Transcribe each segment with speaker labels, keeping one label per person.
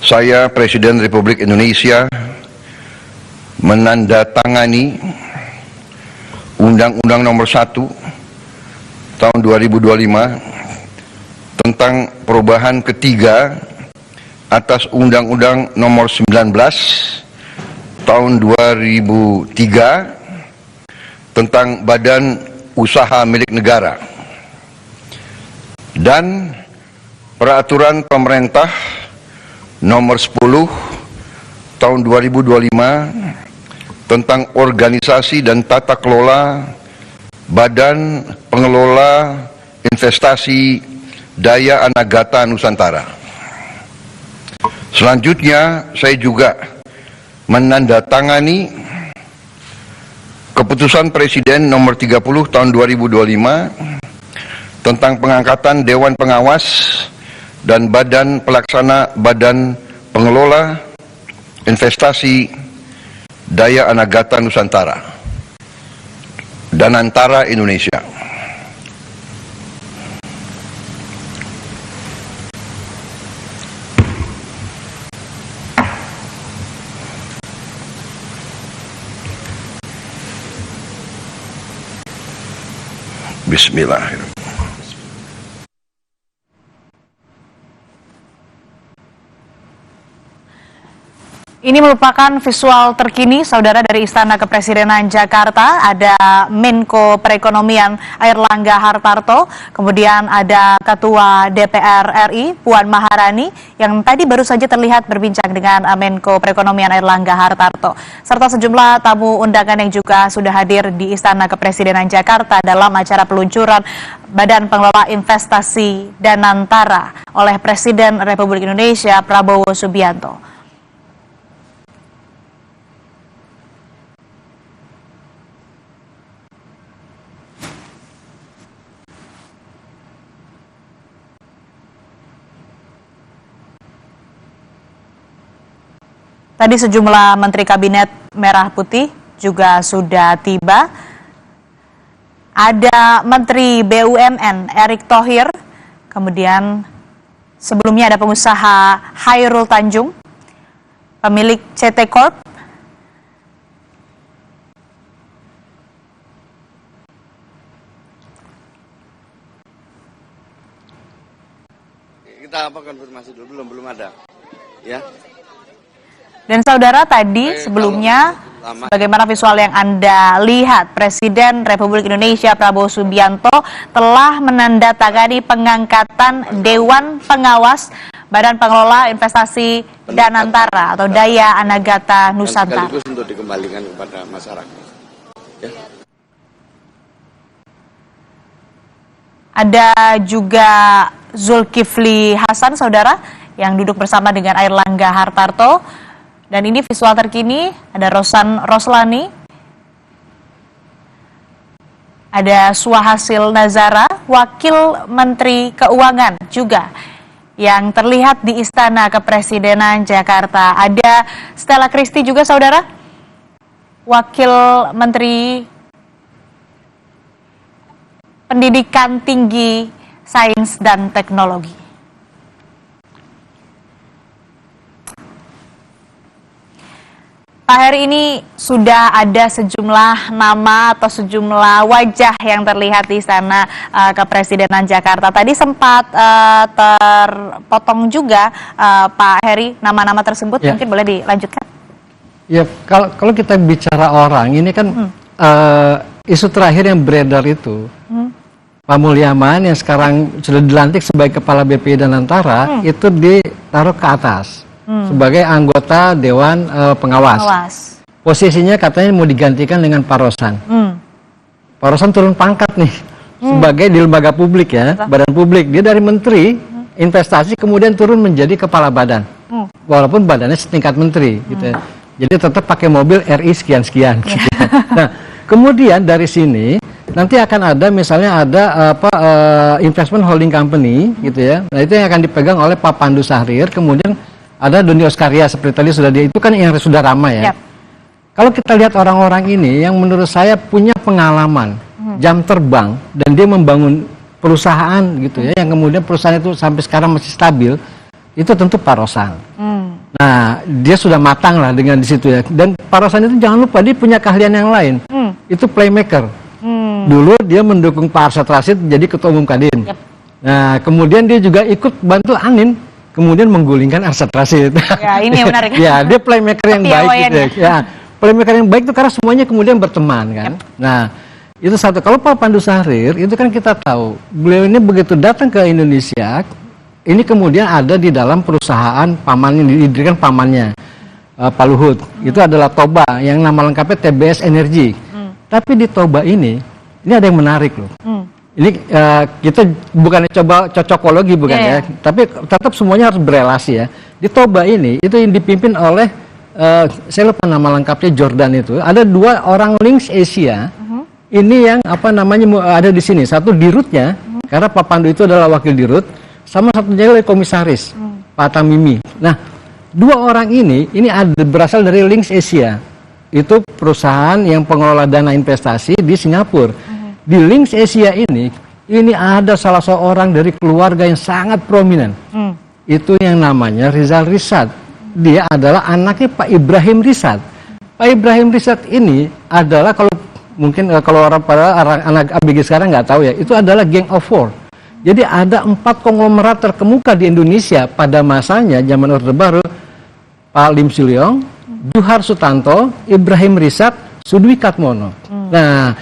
Speaker 1: saya, Presiden Republik Indonesia, menandatangani Undang-Undang Nomor 1 Tahun 2025 tentang perubahan ketiga atas Undang-Undang Nomor 19 Tahun 2003 tentang Badan Usaha Milik Negara dan Peraturan Pemerintah Nomor 10 Tahun 2025 tentang organisasi dan tata kelola Badan Pengelola Investasi Daya Anagata Nusantara. Selanjutnya, saya juga menandatangani Keputusan Presiden Nomor 30 Tahun 2025 tentang pengangkatan Dewan Pengawas dan Badan Pelaksana Badan Pengelola Investasi Daya Anagata Nusantara dan Antara Indonesia. Bismillahirrahmanirrahim.
Speaker 2: Ini merupakan visual terkini, saudara, dari Istana Kepresidenan Jakarta. Ada Menko Perekonomian Airlangga Hartarto, kemudian ada Ketua DPR RI Puan Maharani yang tadi baru saja terlihat berbincang dengan Menko Perekonomian Airlangga Hartarto, serta sejumlah tamu undangan yang juga sudah hadir di Istana Kepresidenan Jakarta dalam acara peluncuran Badan Pengelola Investasi Danantara oleh Presiden Republik Indonesia Prabowo Subianto. Tadi sejumlah Menteri Kabinet Merah Putih juga sudah tiba. Ada Menteri BUMN Erick Thohir, kemudian sebelumnya ada pengusaha Hairul Tanjung, pemilik CT Corp,
Speaker 3: kita apa konfirmasi dulu, belum ada ya.
Speaker 2: Dan saudara, tadi sebelumnya bagaimana visual yang Anda lihat, Presiden Republik Indonesia Prabowo Subianto telah menandatangani pengangkatan Dewan Pengawas Badan Pengelola Investasi Danantara atau Daya Anagata Nusantara.
Speaker 3: Sekaligus untuk dikembalikan kepada masyarakat. Ya.
Speaker 2: Ada juga Zulkifli Hasan, saudara, yang duduk bersama dengan Airlangga Hartarto. Dan ini visual terkini, ada Rosan Roslani, ada Suhasil Nazara, Wakil Menteri Keuangan juga yang terlihat di Istana Kepresidenan Jakarta. Ada Stella Christy juga, saudara, Wakil Menteri Pendidikan Tinggi, Sains dan Teknologi. Pak Heri, ini sudah ada sejumlah nama atau sejumlah wajah yang terlihat di Istana Kepresidenan Jakarta. Tadi sempat terpotong juga, Pak Heri, nama-nama tersebut, ya. Mungkin boleh dilanjutkan?
Speaker 4: Ya, kalau kita bicara orang, ini kan isu terakhir yang beredar itu, Pak Mulyaman yang sekarang sudah dilantik sebagai Kepala BPI Danantara, itu ditaruh ke atas. Sebagai anggota Dewan Pengawas. Posisinya katanya mau digantikan dengan Pak Rosan. Pak Rosan turun pangkat nih, sebagai di lembaga publik ya, badan publik. Dia dari Menteri Investasi kemudian turun menjadi Kepala Badan. Walaupun badannya setingkat Menteri gitu ya. Jadi tetap pakai mobil RI sekian-sekian. Gitu. Nah, kemudian dari sini nanti akan ada misalnya ada investment holding company gitu ya. Nah, itu yang akan dipegang oleh Pak Pandu Sahrir, kemudian ada Doni Oskarya seperti tadi sudah itu kan yang sudah ramai ya. Yep. Kalau kita lihat orang-orang ini yang menurut saya punya pengalaman jam terbang dan dia membangun perusahaan gitu ya, yang kemudian perusahaan itu sampai sekarang masih stabil, itu tentu Pak Rosan. Nah, dia sudah matang lah dengan di situ ya. Dan Pak Rosan itu jangan lupa dia punya keahlian yang lain. Itu playmaker. Dulu dia mendukung Pak Arsyad Rashid jadi ketua umum Kadin. Nah, kemudian dia juga ikut bantu Anin, kemudian menggulingkan Arsyad Rashid.
Speaker 2: Ya, ini yang menarik.
Speaker 4: Ya, dia playmaker yang baik gitu ya. Ya, playmaker yang baik itu karena semuanya kemudian berteman kan. Nah, itu satu. Kalau Pak Pandu Sahrir itu kan kita tahu, beliau ini begitu datang ke Indonesia, ini kemudian ada di dalam perusahaan pamannya, didirikan pamannya, Pak Luhut. Itu adalah Toba, yang nama lengkapnya TBS Energy. Tapi di Toba ini ada yang menarik loh. Ini kita bukan coba cocokologi bukan ya, tapi tetap semuanya harus berelasi ya. Di Toba ini, itu yang dipimpin oleh, saya lupa nama lengkapnya, Jordan itu. Ada 2 orang links Asia, ini yang apa namanya ada di sini. Satu dirutnya, karena Pak Pandu itu adalah wakil dirut, sama satunya oleh komisaris, Pak Tamimi. Nah, 2 orang ini berasal dari Links Asia. Itu perusahaan yang pengelola dana investasi di Singapura. Di Links Asia ini ada salah seorang dari keluarga yang sangat prominent. Itu yang namanya Rizal Rishad. Dia adalah anaknya Pak Ibrahim Rishad. Pak Ibrahim Rishad ini adalah, kalau mungkin kalau anak ABG sekarang nggak tahu ya, itu adalah Gang of Four. Jadi ada 4 konglomerat terkemuka di Indonesia pada masanya zaman Orde Baru. Pak Lim Silyong, Juhar Sutanto, Ibrahim Rishad, Sudwi Katmono. Nah,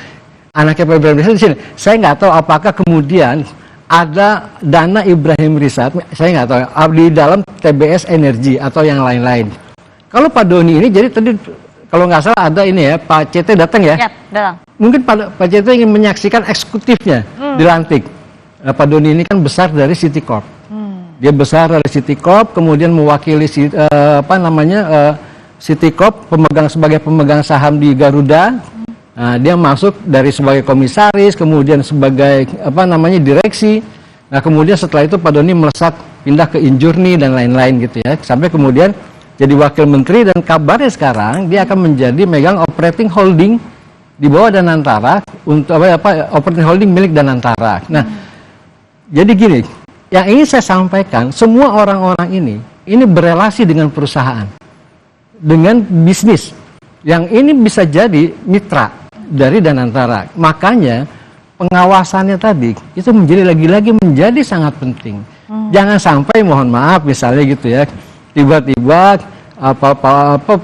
Speaker 4: anaknya Pak Ibrahim Rishad di sini. Saya nggak tahu apakah kemudian ada dana Ibrahim Rishad, saya nggak tahu, di dalam TBS Energi atau yang lain-lain. Kalau Pak Doni ini, jadi tadi kalau nggak salah ada ini ya, Pak CT datang ya?
Speaker 2: Ya, datang.
Speaker 4: Mungkin Pak CT ingin menyaksikan eksekutifnya dilantik. Pak Doni ini kan besar dari City Corp. Dia besar dari City Corp, kemudian mewakili City Corp sebagai pemegang saham di Garuda. Nah, dia masuk dari sebagai komisaris, kemudian sebagai direksi. Nah, kemudian setelah itu Pak Doni melesat pindah ke Injurni dan lain-lain gitu ya. Sampai kemudian jadi wakil menteri, dan kabarnya sekarang dia akan menjadi megang operating holding di bawah Danantara untuk operating holding milik Danantara. Nah, jadi gini, yang ingin saya sampaikan, semua orang-orang ini berelasi dengan perusahaan, dengan bisnis, yang ini bisa jadi mitra dari Danantara. Makanya pengawasannya tadi itu lagi-lagi menjadi sangat penting. Jangan sampai, mohon maaf misalnya gitu ya, tiba-tiba Pak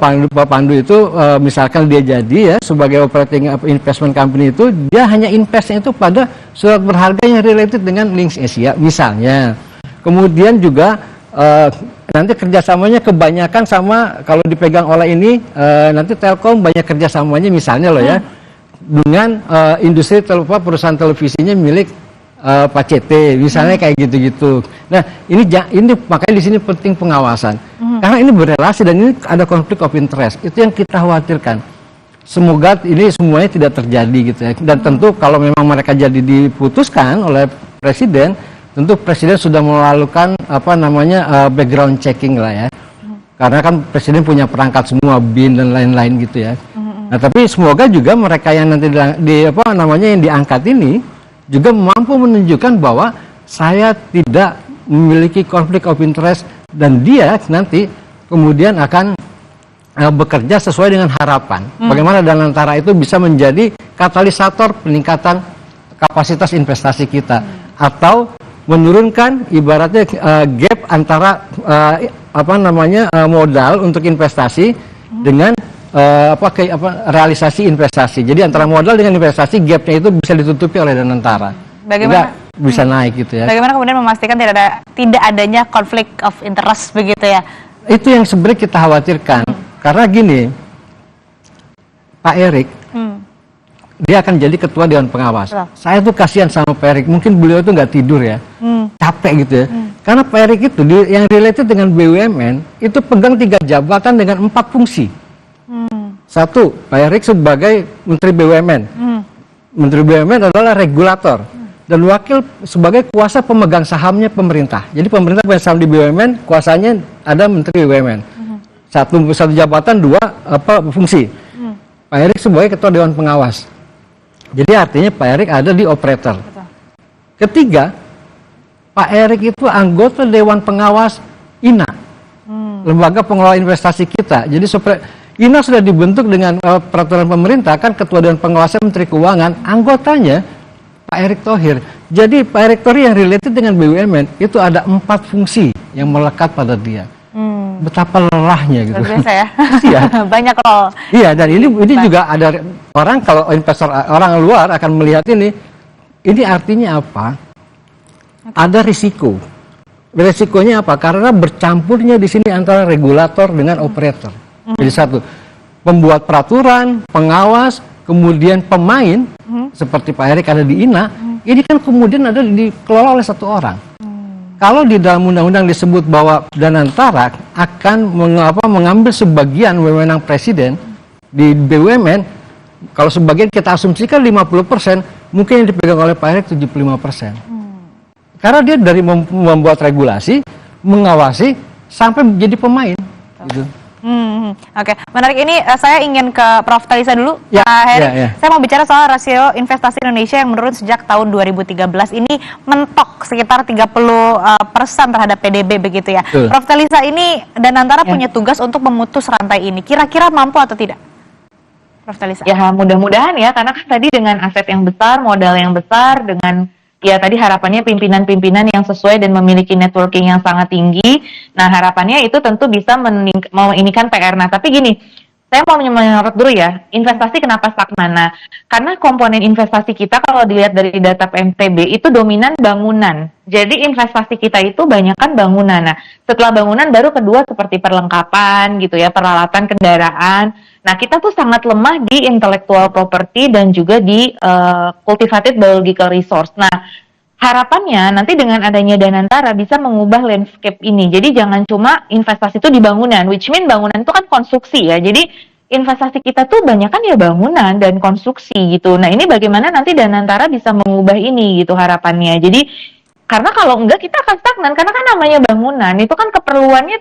Speaker 4: Pandu itu misalkan dia jadi ya sebagai operating investment company itu, dia hanya investnya itu pada surat berharga yang related dengan Links Asia misalnya. Kemudian juga nanti kerjasamanya kebanyakan sama, kalau dipegang oleh ini nanti Telkom banyak kerjasamanya misalnya loh ya, dengan industri perusahaan televisinya milik Pak CT misalnya, kayak gitu-gitu. Nah, ini makanya di sini penting pengawasan. Karena ini berelasi dan ini ada konflik of interest. Itu yang kita khawatirkan. Semoga ini semuanya tidak terjadi gitu ya. Dan tentu kalau memang mereka jadi diputuskan oleh presiden, tentu presiden sudah melakukan background checking lah ya. Karena kan presiden punya perangkat semua, BIN dan lain-lain gitu ya. Nah, tapi semoga juga mereka yang nanti yang diangkat ini juga mampu menunjukkan bahwa saya tidak memiliki konflik of interest, dan dia nanti kemudian akan bekerja sesuai dengan harapan. Bagaimana Danantara itu bisa menjadi katalisator peningkatan kapasitas investasi kita, atau menurunkan ibaratnya gap antara modal untuk investasi dengan realisasi investasi. Jadi antara modal dengan investasi, gapnya itu bisa ditutupi oleh Danantara.
Speaker 2: Bagaimana
Speaker 4: bisa naik gitu ya.
Speaker 2: Bagaimana kemudian memastikan tidak adanya konflik of interest begitu ya?
Speaker 4: Itu yang sebenarnya kita khawatirkan. Karena gini, Pak Erik, dia akan jadi ketua Dewan Pengawas. Saya tuh kasihan sama Pak Erik. Mungkin beliau tuh nggak tidur ya, capek gitu ya. Karena Pak Erik itu yang related dengan BUMN itu pegang 3 jabatan dengan 4 fungsi. Satu, Pak Erik sebagai Menteri BUMN. Menteri BUMN adalah regulator dan wakil sebagai kuasa pemegang sahamnya pemerintah. Jadi pemerintah punya saham di BUMN, kuasanya ada Menteri BUMN. Satu jabatan, 2 fungsi. Pak Erik sebagai Ketua Dewan Pengawas. Jadi artinya Pak Erik ada di operator. Ketiga, Pak Erik itu anggota Dewan Pengawas INA. lembaga pengelola investasi kita. Jadi supaya INA sudah dibentuk dengan peraturan pemerintah, kan Ketua Dewan Pengawas Menteri Keuangan, anggotanya Pak Erick Thohir. Jadi Pak Erick Thohir yang related dengan BUMN itu ada 4 fungsi yang melekat pada dia. Betapa lelahnya gitu.
Speaker 2: Luar biasa ya.
Speaker 4: Iya.
Speaker 2: Banyak role.
Speaker 4: Iya, dan ini juga ada orang, kalau investor orang luar akan melihat ini artinya apa? Ada risiko. Risikonya apa? Karena bercampurnya di sini antara regulator dengan operator. Jadi satu, pembuat peraturan, pengawas, kemudian pemain, seperti Pak Erick ada di INA, ini kan kemudian ada dikelola oleh satu orang. Kalau di dalam undang-undang disebut bahwa Danantara akan mengambil sebagian wewenang presiden di BUMN, kalau sebagian kita asumsikan 50%, mungkin yang dipegang oleh Pak Erick 75%. Karena dia dari membuat regulasi, mengawasi, sampai menjadi pemain. Gitu.
Speaker 2: Oke, menarik. Ini saya ingin ke Prof. Talisa dulu,
Speaker 4: Ya,
Speaker 2: Pak Heri.
Speaker 4: ya.
Speaker 2: Saya mau bicara soal rasio investasi Indonesia yang menurun sejak tahun 2013 ini mentok sekitar 30% terhadap PDB begitu ya.
Speaker 4: Betul.
Speaker 2: Prof. Talisa, ini Danantara punya tugas untuk memutus rantai ini. Kira-kira mampu atau tidak? Prof. Talisa.
Speaker 5: Ya mudah-mudahan ya, karena kan tadi dengan aset yang besar, modal yang besar, dengan ya tadi harapannya pimpinan-pimpinan yang sesuai dan memiliki networking yang sangat tinggi. Nah harapannya itu tentu bisa menginikan PR. Nah tapi gini, saya mau menyorot dulu ya, investasi kenapa stagnan? Nah, karena komponen investasi kita kalau dilihat dari data PMTB itu dominan bangunan. Jadi investasi kita itu banyakkan bangunan. Nah, setelah bangunan baru kedua seperti perlengkapan gitu ya, peralatan kendaraan. Nah, kita tuh sangat lemah di intellectual property dan juga di cultivated biological resource. Nah, harapannya nanti dengan adanya Danantara bisa mengubah landscape ini. Jadi jangan cuma investasi itu di bangunan, which mean bangunan itu kan konstruksi ya. Jadi investasi kita tuh banyak kan ya bangunan dan konstruksi gitu. Nah ini bagaimana nanti Danantara bisa mengubah ini gitu harapannya. Jadi karena kalau enggak kita akan stagnan, karena kan namanya bangunan itu kan keperluannya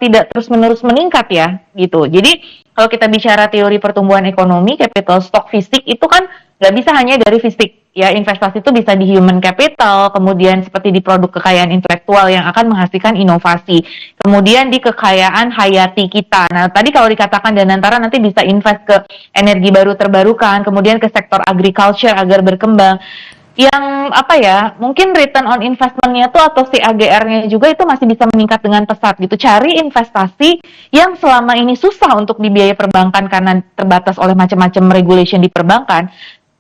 Speaker 5: tidak terus-menerus meningkat ya gitu. Jadi kalau kita bicara teori pertumbuhan ekonomi, capital stock fisik itu kan nggak bisa hanya dari fisik ya, investasi itu bisa di human capital, kemudian seperti di produk kekayaan intelektual yang akan menghasilkan inovasi, kemudian di kekayaan hayati kita. Nah tadi kalau dikatakan Danantara nanti bisa invest ke energi baru terbarukan, kemudian ke sektor agriculture agar berkembang. Yang apa ya, mungkin return on investment-nya tuh atau CAGR-nya juga itu masih bisa meningkat dengan pesat gitu. Cari investasi yang selama ini susah untuk dibiayai perbankan karena terbatas oleh macam-macam regulation di perbankan.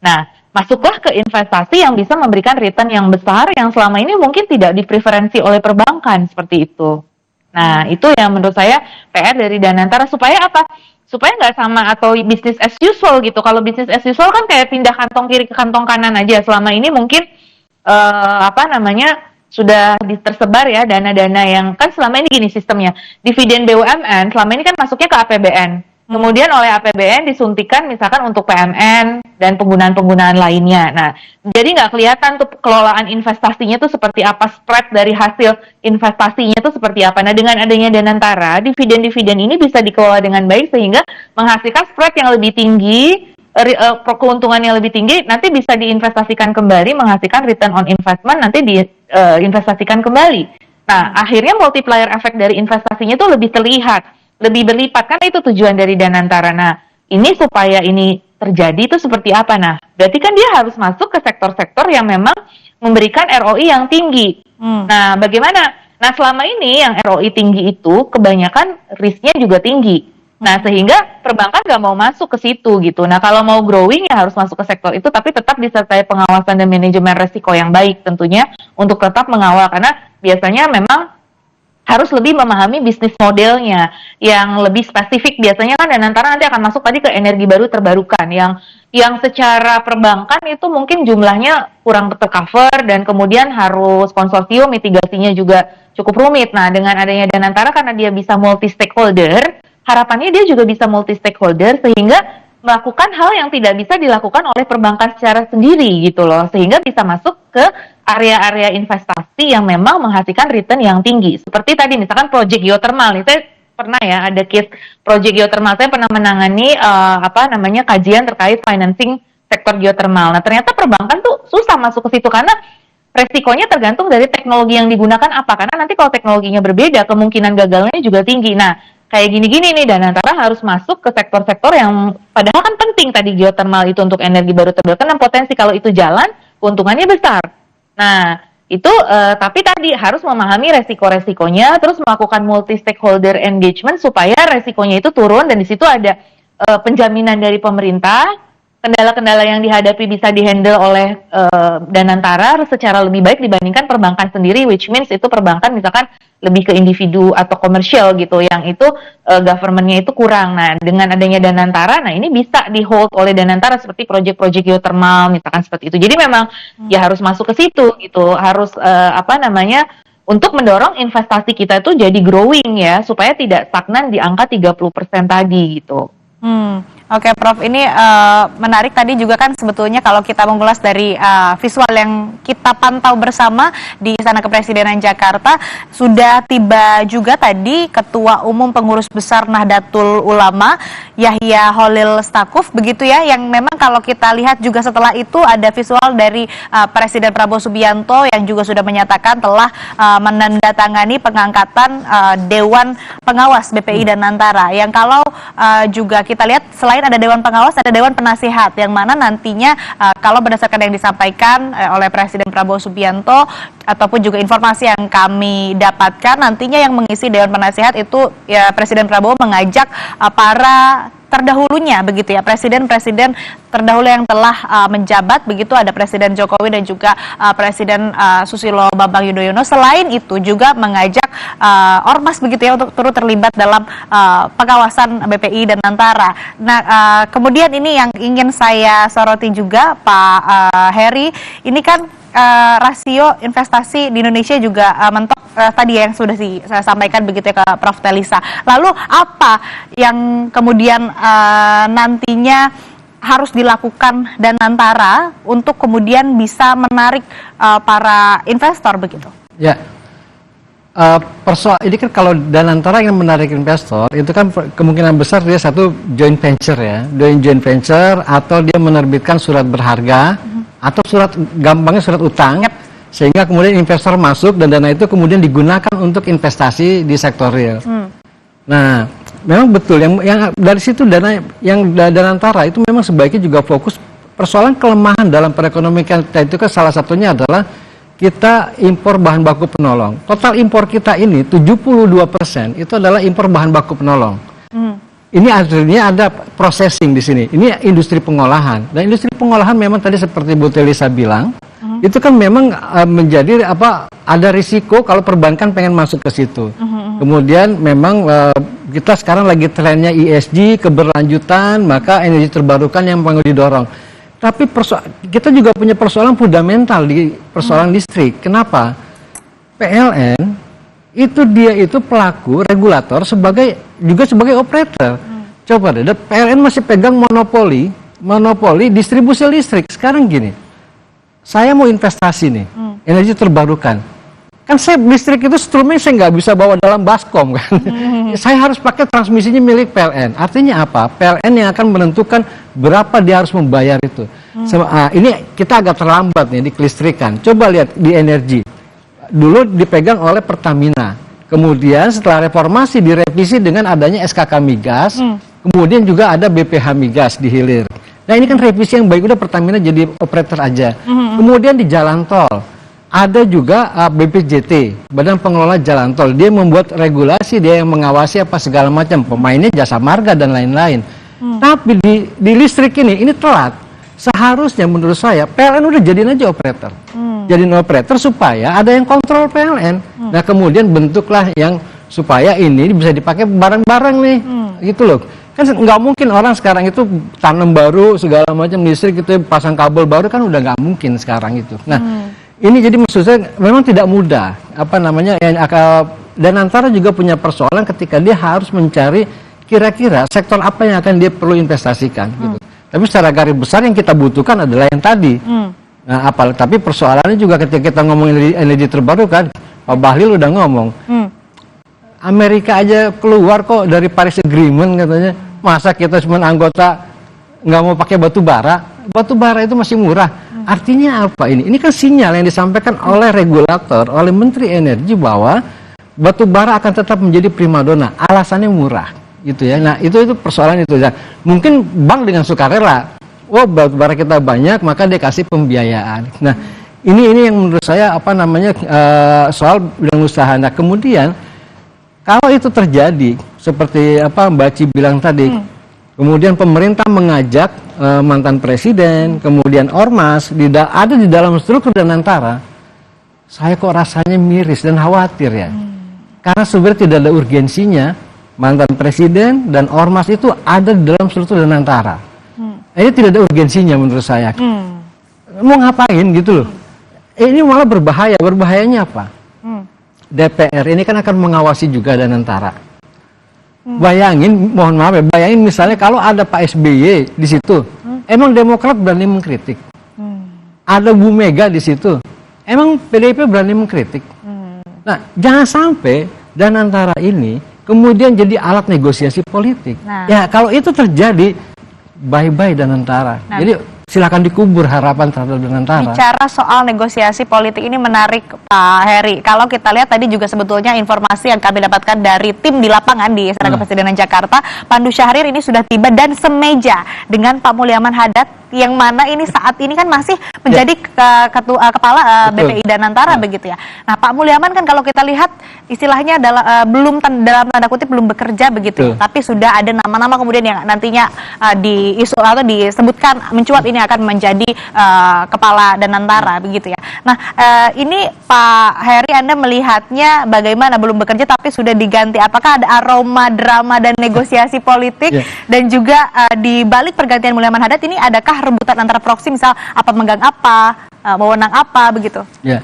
Speaker 5: Nah, masuklah ke investasi yang bisa memberikan return yang besar yang selama ini mungkin tidak dipreferensi oleh perbankan seperti itu. Nah, itu yang menurut saya PR dari Danantara supaya apa? Supaya nggak sama atau bisnis as usual gitu. Kalau bisnis as usual kan kayak pindah kantong kiri ke kantong kanan aja. Selama ini mungkin sudah tersebar ya dana-dana yang kan selama ini gini sistemnya. Dividen BUMN selama ini kan masuknya ke APBN. Kemudian oleh APBN disuntikan misalkan untuk PMN dan penggunaan-penggunaan lainnya. Nah, jadi nggak kelihatan tuh kelolaan investasinya tuh seperti apa, spread dari hasil investasinya tuh seperti apa. Nah, dengan adanya Danantara, dividen-dividen ini bisa dikelola dengan baik sehingga menghasilkan spread yang lebih tinggi, keuntungan yang lebih tinggi, nanti bisa diinvestasikan kembali, menghasilkan return on investment, nanti diinvestasikan kembali. Nah, akhirnya multiplier efek dari investasinya tuh lebih terlihat, lebih berlipat, kan itu tujuan dari Danantara. Nah, ini supaya ini terjadi itu seperti apa? Nah, berarti kan dia harus masuk ke sektor-sektor yang memang memberikan ROI yang tinggi. Nah, bagaimana? Nah, selama ini yang ROI tinggi itu kebanyakan risknya juga tinggi. Nah, sehingga perbankan nggak mau masuk ke situ gitu. Nah, kalau mau growing ya harus masuk ke sektor itu, tapi tetap disertai pengawasan dan manajemen resiko yang baik tentunya untuk tetap mengawal. Karena biasanya memang harus lebih memahami bisnis modelnya yang lebih spesifik. Biasanya kan Danantara nanti akan masuk tadi ke energi baru terbarukan yang secara perbankan itu mungkin jumlahnya kurang tercover dan kemudian harus konsorsium, mitigasinya juga cukup rumit. Nah, dengan adanya Danantara karena dia bisa multi stakeholder, harapannya dia juga bisa multi stakeholder sehingga melakukan hal yang tidak bisa dilakukan oleh perbankan secara sendiri gitu loh, sehingga bisa masuk ke area-area investasi yang memang menghasilkan return yang tinggi. Seperti tadi misalkan proyek geothermal nih, saya pernah ya ada case proyek geothermal, saya pernah menangani kajian terkait financing sektor geothermal. Nah, ternyata perbankan tuh susah masuk ke situ karena resikonya tergantung dari teknologi yang digunakan apa, karena nanti kalau teknologinya berbeda, kemungkinan gagalnya juga tinggi. Nah, kayak gini-gini nih, Danantara harus masuk ke sektor-sektor yang padahal kan penting tadi geothermal itu untuk energi baru terbarukan, dan potensi kalau itu jalan, keuntungannya besar. Nah, itu tapi tadi harus memahami resiko-resikonya, terus melakukan multi-stakeholder engagement supaya resikonya itu turun, dan di situ ada penjaminan dari pemerintah, kendala-kendala yang dihadapi bisa dihandle oleh Danantara secara lebih baik dibandingkan perbankan sendiri, which means itu perbankan misalkan lebih ke individu atau komersial gitu, yang itu government-nya itu kurang. Nah, dengan adanya Danantara, nah ini bisa di hold oleh Danantara seperti proyek-proyek geothermal misalkan seperti itu. Jadi memang ya harus masuk ke situ gitu, harus untuk mendorong investasi kita itu jadi growing ya, supaya tidak stagnan di angka 30% tadi gitu.
Speaker 2: Oke, Prof, ini menarik tadi juga kan sebetulnya kalau kita mengulas dari visual yang kita pantau bersama di Istana Kepresidenan Jakarta, sudah tiba juga tadi Ketua Umum Pengurus Besar Nahdlatul Ulama Yahya Holil Stakuf, begitu ya, yang memang kalau kita lihat juga setelah itu ada visual dari Presiden Prabowo Subianto yang juga sudah menyatakan telah menandatangani pengangkatan Dewan Pengawas BPI Danantara, yang kalau juga kita lihat selain ada Dewan Pengawas, ada Dewan Penasihat, yang mana nantinya kalau berdasarkan yang disampaikan oleh Presiden Prabowo Subianto ataupun juga informasi yang kami dapatkan, nantinya yang mengisi Dewan Penasihat itu ya Presiden Prabowo mengajak para terdahulunya begitu ya, presiden-presiden terdahulu yang telah menjabat, begitu ada Presiden Jokowi dan juga Presiden Susilo Bambang Yudhoyono. Selain itu juga mengajak ormas begitu ya untuk turut terlibat dalam pengawasan BPI Danantara. Nah, kemudian ini yang ingin saya soroti juga Pak Heri, ini kan rasio investasi di Indonesia juga mentok tadi yang sudah saya sampaikan begitu ya ke Prof. Telisa. Lalu apa yang kemudian nantinya harus dilakukan Danantara untuk kemudian bisa menarik para investor begitu? Ya,
Speaker 4: ini kan kalau Danantara yang menarik investor itu kan kemungkinan besar dia satu joint venture ya, joint venture, atau dia menerbitkan surat berharga atau gampangnya surat utang, sehingga kemudian investor masuk dan dana itu kemudian digunakan untuk investasi di sektor real. Nah, memang betul yang dari situ dana yang Danantara itu memang sebaiknya juga fokus persoalan kelemahan dalam perekonomian kita itu kan salah satunya adalah kita impor bahan baku penolong. Total impor kita ini 72% itu adalah impor bahan baku penolong. Ini artinya ada processing di sini. Ini industri pengolahan. Dan industri pengolahan memang tadi seperti Bu Telisa bilang, itu kan memang menjadi ada risiko kalau perbankan pengen masuk ke situ. Kemudian memang kita sekarang lagi trennya ESG, keberlanjutan, maka energi terbarukan yang perlu didorong. Tapi kita juga punya persoalan fundamental di persoalan listrik. Kenapa? PLN dia itu pelaku regulator juga sebagai operator. Coba deh, PLN masih pegang monopoli distribusi listrik. Sekarang gini, saya mau investasi nih, energi terbarukan. Kan listrik itu strumnya saya nggak bisa bawa dalam baskom kan. Saya harus pakai transmisinya milik PLN. Artinya apa? PLN yang akan menentukan berapa dia harus membayar itu. Ini kita agak terlambat nih di kelistrikan. Coba lihat di energi. Dulu dipegang oleh Pertamina, kemudian setelah reformasi direvisi dengan adanya SKK Migas, kemudian juga ada BPH Migas di hilir. Nah ini kan revisi yang baik, udah Pertamina jadi operator aja. Kemudian di jalan tol ada juga BPJT, Badan Pengelola Jalan Tol, dia membuat regulasi, dia yang mengawasi apa segala macam, pemainnya Jasa Marga dan lain-lain. Tapi di listrik ini telat. Seharusnya menurut saya PLN udah jadiin aja operator. Jadiin operator supaya ada yang kontrol PLN. Nah kemudian bentuklah yang supaya ini bisa dipakai bareng-bareng nih, gitu loh. Kan nggak mungkin orang sekarang itu tanam baru segala macam listrik gitu, pasang kabel baru kan udah nggak mungkin sekarang itu. Nah ini jadi maksud saya memang tidak mudah. Danantara juga punya persoalan ketika dia harus mencari kira-kira sektor apa yang akan dia perlu investasikan. Gitu. Tapi secara garis besar yang kita butuhkan adalah yang tadi. Nah, tapi persoalannya juga ketika kita ngomong energi terbarukan, Pak Bahlil udah ngomong, Amerika aja keluar kok dari Paris Agreement katanya. Masa kita cuma anggota nggak mau pakai batu bara? Batu bara itu masih murah. Artinya apa ini? Ini kan sinyal yang disampaikan oleh regulator, oleh Menteri Energi bahwa batu bara akan tetap menjadi primadona. Alasannya murah, gitu ya. Nah itu persoalan itu. Ya. Mungkin bank dengan sukarela, oh batu bara kita banyak, maka dia kasih pembiayaan. Nah ini yang menurut saya soal bidang usaha. Nah kemudian kalau itu terjadi seperti Mbak Ci bilang tadi. Kemudian pemerintah mengajak mantan presiden, kemudian ormas ada di dalam struktur Danantara. Saya kok rasanya miris dan khawatir ya. Karena sebenarnya tidak ada urgensinya mantan presiden dan ormas itu ada di dalam struktur Danantara. Ini tidak ada urgensinya menurut saya. Mau ngapain gitu loh. Ini malah berbahaya. Berbahayanya apa? DPR ini kan akan mengawasi juga Danantara. Bayangin, mohon maaf ya, bayangin misalnya kalau ada Pak SBY di situ, emang Demokrat berani mengkritik. Ada Bu Mega di situ, emang PDIP berani mengkritik. Nah, jangan sampai Danantara ini kemudian jadi alat negosiasi politik. Ya, kalau itu terjadi, bye-bye Danantara. Jadi silakan dikubur harapan terhadap Danantara.
Speaker 2: Bicara soal negosiasi politik ini menarik Pak Heri. Kalau kita lihat tadi juga sebetulnya informasi yang kami dapatkan dari tim di lapangan di Istana Kepresidenan Jakarta, Pandu Syahrir ini sudah tiba dan semeja dengan Pak Mulyaman Hadad yang mana ini saat ini kan masih menjadi kepala BPI Danantara begitu ya. Nah Pak Mulyaman kan kalau kita lihat istilahnya belum dalam tanda kutip belum bekerja begitu, tapi sudah ada nama-nama kemudian yang nantinya diisu atau disebutkan mencuat ini akan menjadi kepala Danantara begitu ya. Nah ini Pak Heri, Anda melihatnya bagaimana, belum bekerja tapi sudah diganti, apakah ada aroma drama dan negosiasi politik dan juga di balik pergantian Mulyaman Hadad ini adakah rebutan antara proksi, misal apa megang apa, wewenang apa begitu? Ya,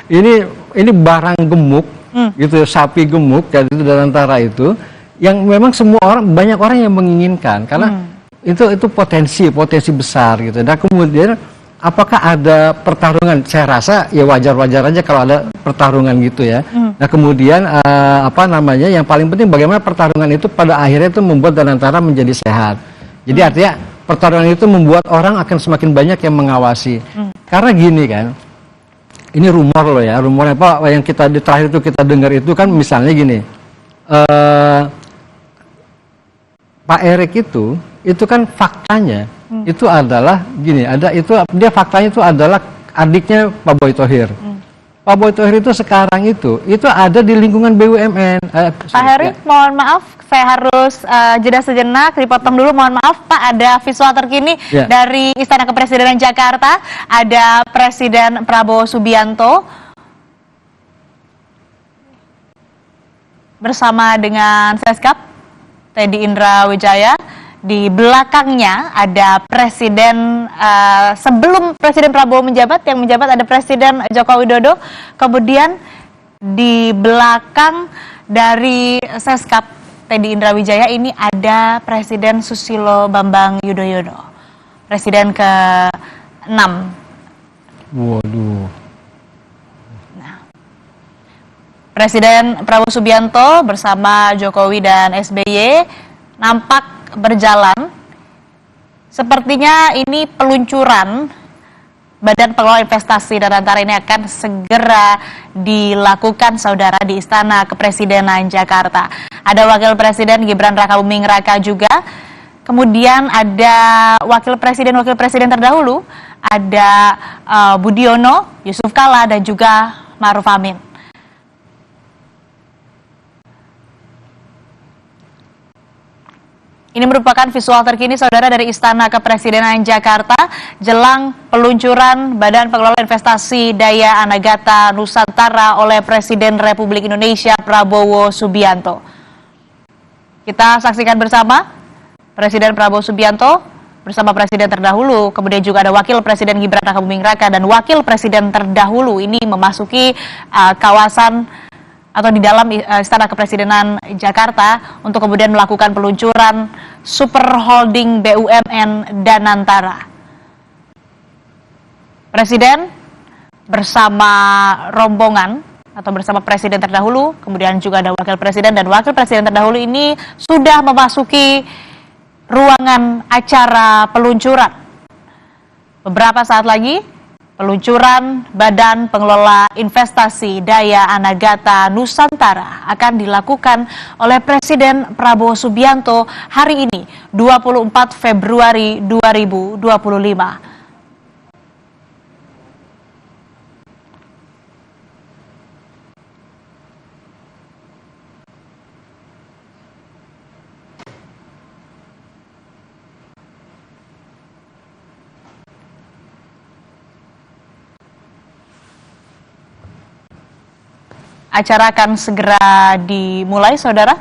Speaker 4: ini barang gemuk, gitu, sapi gemuk kayak itu Danantara itu, yang memang banyak orang yang menginginkan karena itu potensi besar gitu. Dan kemudian apakah ada pertarungan? Saya rasa ya wajar-wajar aja kalau ada pertarungan gitu ya. Nah kemudian yang paling penting bagaimana pertarungan itu pada akhirnya itu membuat Danantara menjadi sehat. Jadi artinya pertarungan itu membuat orang akan semakin banyak yang mengawasi. Karena gini kan, ini rumor loh ya, rumornya Pak yang terakhir itu kita dengar itu kan misalnya gini, Pak Erik itu kan faktanya itu adalah gini, dia faktanya itu adalah adiknya Pak Boy Thohir. Pak Boy Thohir itu sekarang itu ada di lingkungan BUMN.
Speaker 2: Pak Heri, mohon maaf, saya harus jeda sejenak, dipotong dulu, mohon maaf Pak, ada visual terkini dari Istana Kepresidenan Jakarta, ada Presiden Prabowo Subianto bersama dengan Seskap Teddy Indra Wijaya. Di belakangnya ada Presiden, sebelum Presiden Prabowo menjabat, yang menjabat ada Presiden Joko Widodo. Kemudian di belakang dari Seskap Teddy Indra Wijaya ini ada Presiden Susilo Bambang Yudhoyono, Presiden ke-6.
Speaker 4: Waduh.
Speaker 2: Nah, Presiden Prabowo Subianto bersama Jokowi dan SBY nampak berjalan. Sepertinya ini peluncuran Badan Pengelola Investasi Danantara ini akan segera dilakukan, saudara, di Istana Kepresidenan Jakarta. Ada Wakil Presiden Gibran Rakabuming Raka juga. Kemudian ada Wakil Presiden terdahulu, ada Budiono, Yusuf Kala, dan juga Ma'ruf Amin. Ini merupakan visual terkini, saudara, dari Istana Kepresidenan Jakarta jelang peluncuran Badan Pengelola Investasi Daya Anagata Nusantara oleh Presiden Republik Indonesia Prabowo Subianto. Kita saksikan bersama Presiden Prabowo Subianto bersama Presiden terdahulu, kemudian juga ada Wakil Presiden Gibran Rakabuming Raka dan Wakil Presiden terdahulu ini memasuki kawasan atau di dalam Istana Kepresidenan Jakarta untuk kemudian melakukan peluncuran Super Holding BUMN Danantara. Presiden bersama rombongan atau bersama Presiden terdahulu, kemudian juga ada Wakil Presiden dan Wakil Presiden terdahulu ini sudah memasuki ruangan acara peluncuran. Beberapa saat lagi, peluncuran Badan Pengelola Investasi Daya Anagata Nusantara akan dilakukan oleh Presiden Prabowo Subianto hari ini, 24 Februari 2025. Acara akan segera dimulai, saudara.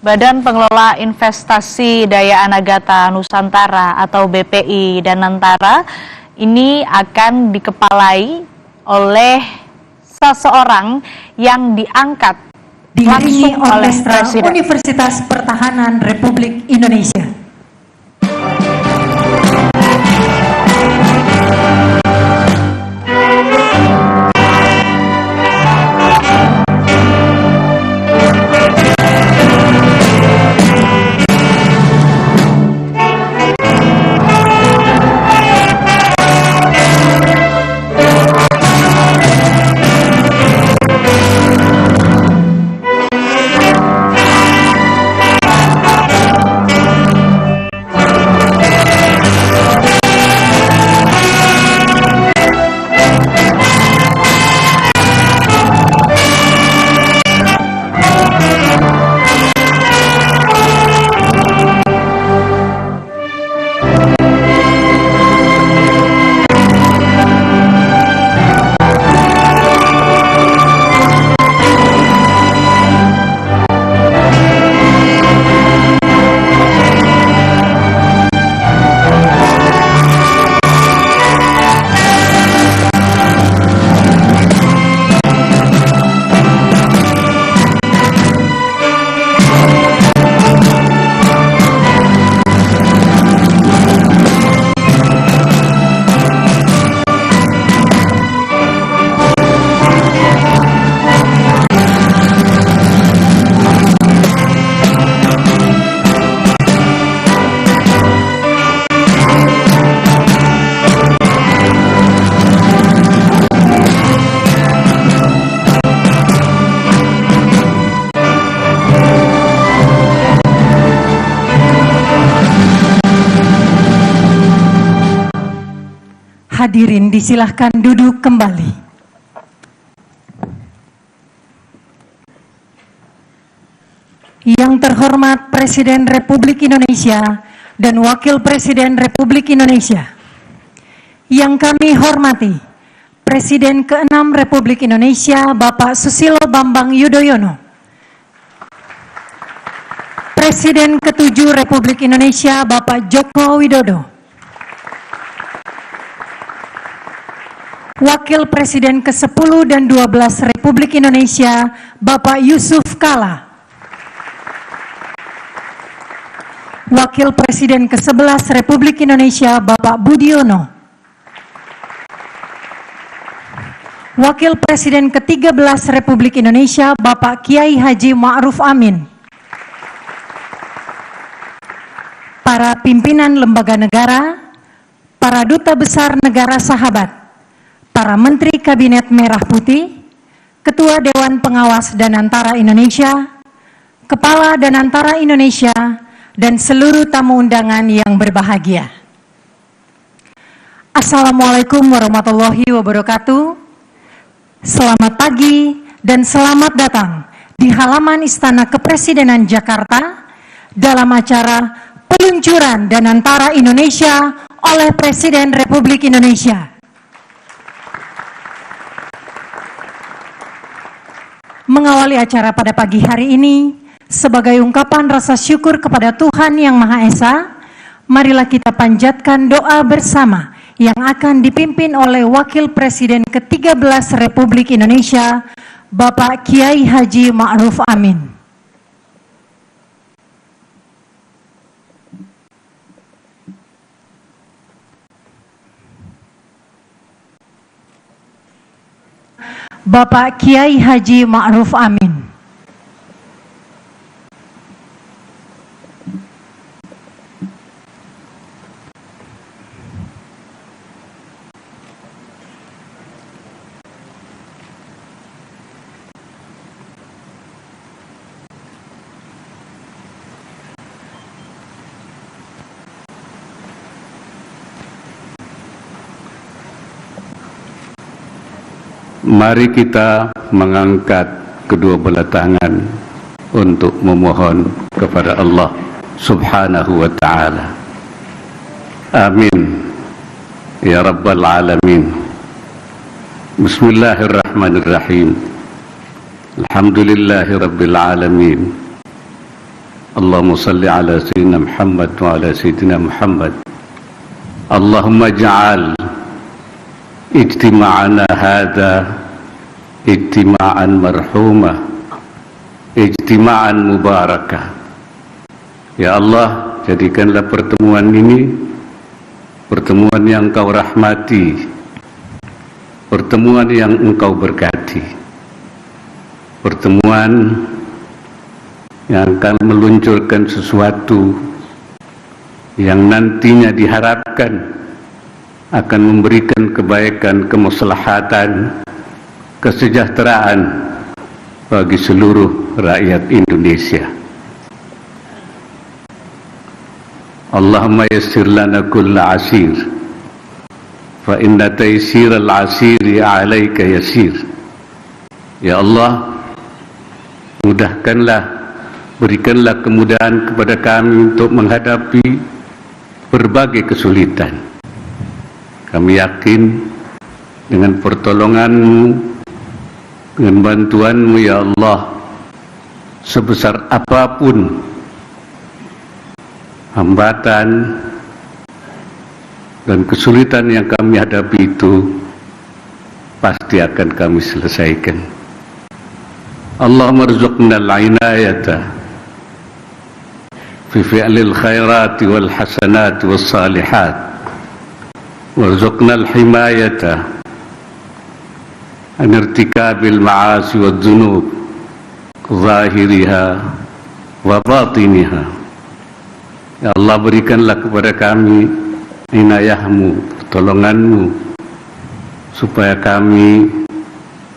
Speaker 2: Badan Pengelola Investasi Daya Anagata Nusantara atau BPI Danantara ini akan dikepalai oleh seseorang yang diangkat
Speaker 6: diiringi
Speaker 2: langsung oleh
Speaker 6: Orkestra
Speaker 2: Presiden.
Speaker 6: Universitas Pertahanan Republik Indonesia. Hadirin disilahkan duduk kembali. Yang terhormat Presiden Republik Indonesia dan Wakil Presiden Republik Indonesia. Yang kami hormati Presiden ke-6 Republik Indonesia Bapak Susilo Bambang Yudhoyono. Presiden ke-7 Republik Indonesia Bapak Joko Widodo. Wakil Presiden ke-10 dan 12 Republik Indonesia, Bapak Yusuf Kala. Wakil Presiden ke-11 Republik Indonesia, Bapak Budiono. Wakil Presiden ke-13 Republik Indonesia, Bapak Kiai Haji Ma'ruf Amin. Para pimpinan lembaga negara, para duta besar negara sahabat, para Menteri Kabinet Merah Putih, Ketua Dewan Pengawas Danantara Indonesia, Kepala Danantara Indonesia, dan seluruh tamu undangan yang berbahagia. Assalamualaikum warahmatullahi wabarakatuh. Selamat pagi dan selamat datang di halaman Istana Kepresidenan Jakarta dalam acara peluncuran Danantara Indonesia oleh Presiden Republik Indonesia. Mengawali acara pada pagi hari ini, sebagai ungkapan rasa syukur kepada Tuhan Yang Maha Esa, marilah kita panjatkan doa bersama yang akan dipimpin oleh Wakil Presiden ke-13 Republik Indonesia, Bapak Kiai Haji Ma'ruf Amin. Bapak Kiai Haji Ma'ruf Amin.
Speaker 7: Mari kita mengangkat kedua belah tangan untuk memohon kepada Allah Subhanahu wa ta'ala. Amin ya Rabbal Alamin. Bismillahirrahmanirrahim. Alhamdulillahi Rabbil Alamin. Allahumma salli ala Sayyidina Muhammad wa ala Sayyidina Muhammad. Allahumma ja'al ijtima'ana hadha ijtima'an marhumah, ijtima'an mubarakah. Ya Allah, jadikanlah pertemuan ini pertemuan yang Engkau rahmati, pertemuan yang Engkau berkati, pertemuan yang akan meluncurkan sesuatu yang nantinya diharapkan akan memberikan kebaikan, kemaslahatan, kesejahteraan bagi seluruh rakyat Indonesia. Allahumma yassir lana kulla asir, fa inna taysiral asiri alaika yasir. Ya Allah, mudahkanlah, berikanlah kemudahan kepada kami untuk menghadapi berbagai kesulitan. Kami yakin dengan pertolongan-Mu, dengan bantuan-Mu ya Allah, sebesar apapun hambatan dan kesulitan yang kami hadapi itu pasti akan kami selesaikan. Allahumma rzuqna al-inayata fi fi'lil khairati wal hasanati was salihat. Warzuqna al-himayata an irtikabil ma'asi wad dhunub zahiriha wa batiniha. Ya Allah, berikanlah kepada kami inayah-Mu, pertolongan-Mu, supaya kami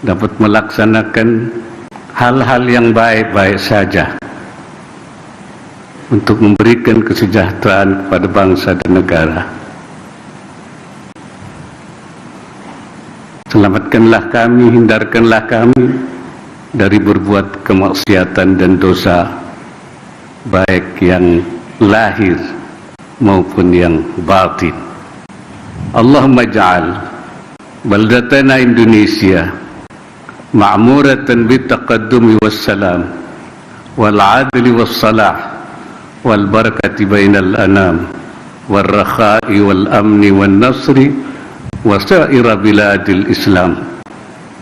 Speaker 7: dapat melaksanakan hal-hal yang baik-baik saja untuk memberikan kesejahteraan kepada bangsa dan negara. Selamatkanlah kami, hindarkanlah kami dari berbuat kemaksiatan dan dosa, baik yang lahir maupun yang batin. Allahumma ja'al baldatana Indonesia ma'muratan bitaqaddumi wassalam wal adli wassalah wal barakati bainal anam wal rakha'i wal amni wal nasri وسائر بلاد الإسلام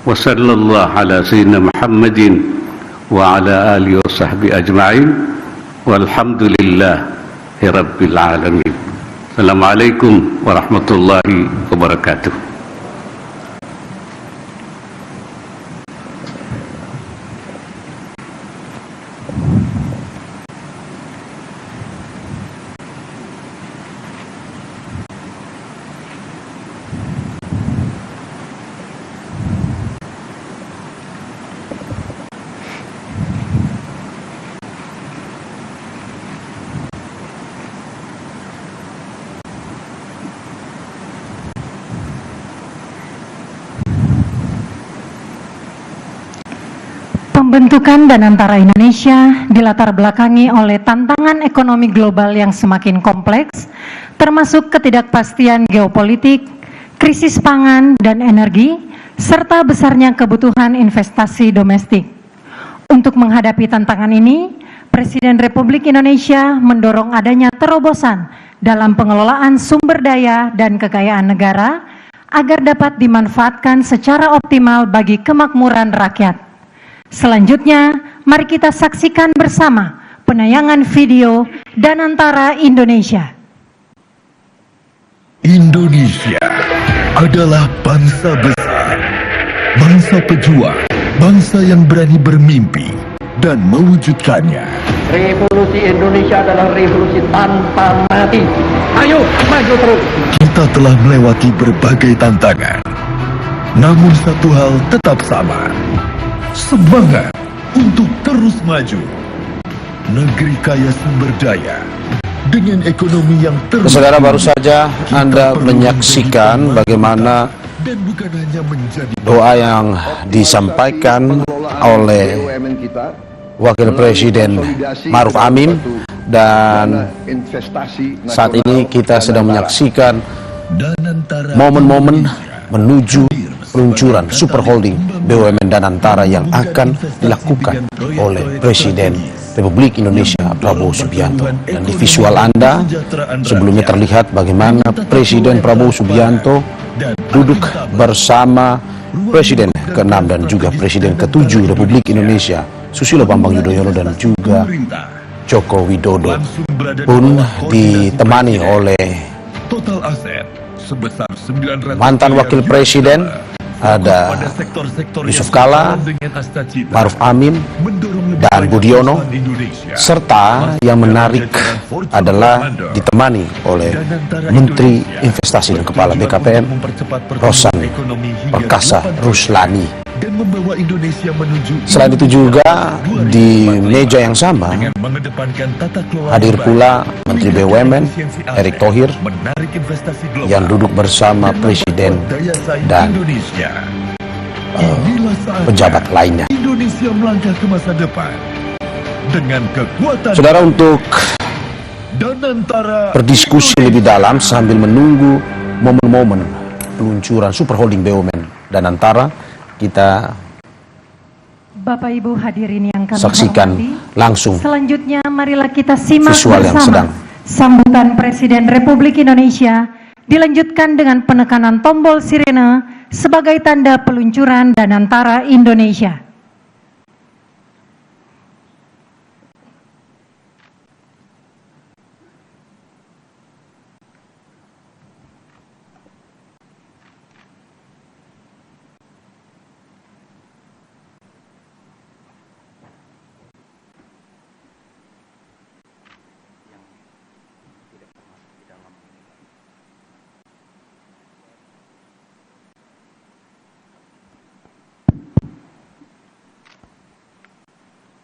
Speaker 7: وصلى الله على سيدنا محمد وعلى آله وصحبه أجمعين والحمد لله رب العالمين. السلام عليكم ورحمة الله وبركاته.
Speaker 6: Pembentukan dan antara Indonesia dilatar belakangi oleh tantangan ekonomi global yang semakin kompleks, termasuk ketidakpastian geopolitik, krisis pangan dan energi, serta besarnya kebutuhan investasi domestik. Untuk menghadapi tantangan ini, Presiden Republik Indonesia mendorong adanya terobosan dalam pengelolaan sumber daya dan kekayaan negara agar dapat dimanfaatkan secara optimal bagi kemakmuran rakyat. Selanjutnya, mari kita saksikan bersama penayangan video dan antara Indonesia.
Speaker 8: Indonesia adalah bangsa besar Bangsa pejuang, bangsa yang berani bermimpi dan mewujudkannya.
Speaker 4: Revolusi Indonesia adalah revolusi tanpa mati. Ayo, maju terus.
Speaker 8: Kita telah melewati berbagai tantangan. Namun satu hal tetap sama. Semangat untuk terus maju. Negeri kaya sumber daya dengan ekonomi yang terus.
Speaker 9: Saudara, baru saja Anda menyaksikan bagaimana
Speaker 8: dan bukan hanya menjadi
Speaker 9: doa yang disampaikan oleh Wakil Presiden Maruf Amin, dan saat ini kita sedang menyaksikan momen-momen menuju peluncuran Super Holding BUMN Danantara yang akan dilakukan oleh Presiden Republik Indonesia Prabowo Subianto. Dan di visual Anda sebelumnya terlihat bagaimana Presiden Prabowo Subianto duduk bersama Presiden ke-6 dan juga Presiden ke-7 Republik Indonesia Susilo Bambang Yudhoyono dan juga Joko Widodo, pun ditemani oleh
Speaker 8: total aset sebesar 900
Speaker 9: mantan Wakil Presiden, ada Yusuf Kala, Maruf Amin, dan Budiono, serta yang menarik adalah ditemani oleh Menteri Investasi dan Kepala BKPM Rosan Perkasa Ruslani. Selain itu juga di meja yang sama hadir pula Menteri BUMN Erick Thohir yang duduk bersama Presiden dan pejabat lainnya.
Speaker 8: Indonesia melangkah ke masa depan dengan kekuatan.
Speaker 9: Saudara, untuk
Speaker 8: Danantara
Speaker 9: berdiskusi lebih dalam sambil menunggu momen-momen peluncuran Super Holding BUMN Danantara, kita
Speaker 6: Bapak Ibu hadirin yang kami
Speaker 9: saksikan
Speaker 6: hormati,
Speaker 9: langsung
Speaker 6: selanjutnya marilah kita simak
Speaker 9: visual yang
Speaker 6: bersama
Speaker 9: sedang
Speaker 6: sambutan Presiden Republik Indonesia dilanjutkan dengan penekanan tombol sirene sebagai tanda peluncuran Danantara Indonesia.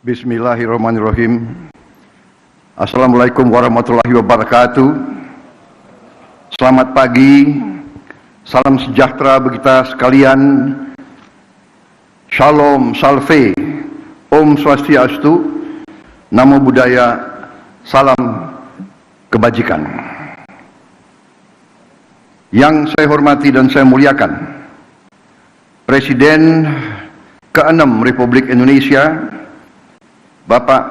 Speaker 1: Bismillahirrahmanirrahim. Assalamualaikum warahmatullahi wabarakatuh. Selamat pagi, salam sejahtera bagi kita sekalian. Shalom, salve, Om Swastiastu, Namo Buddhaya, salam kebajikan. Yang saya hormati dan saya muliakan Presiden ke-6 Republik Indonesia, Bapak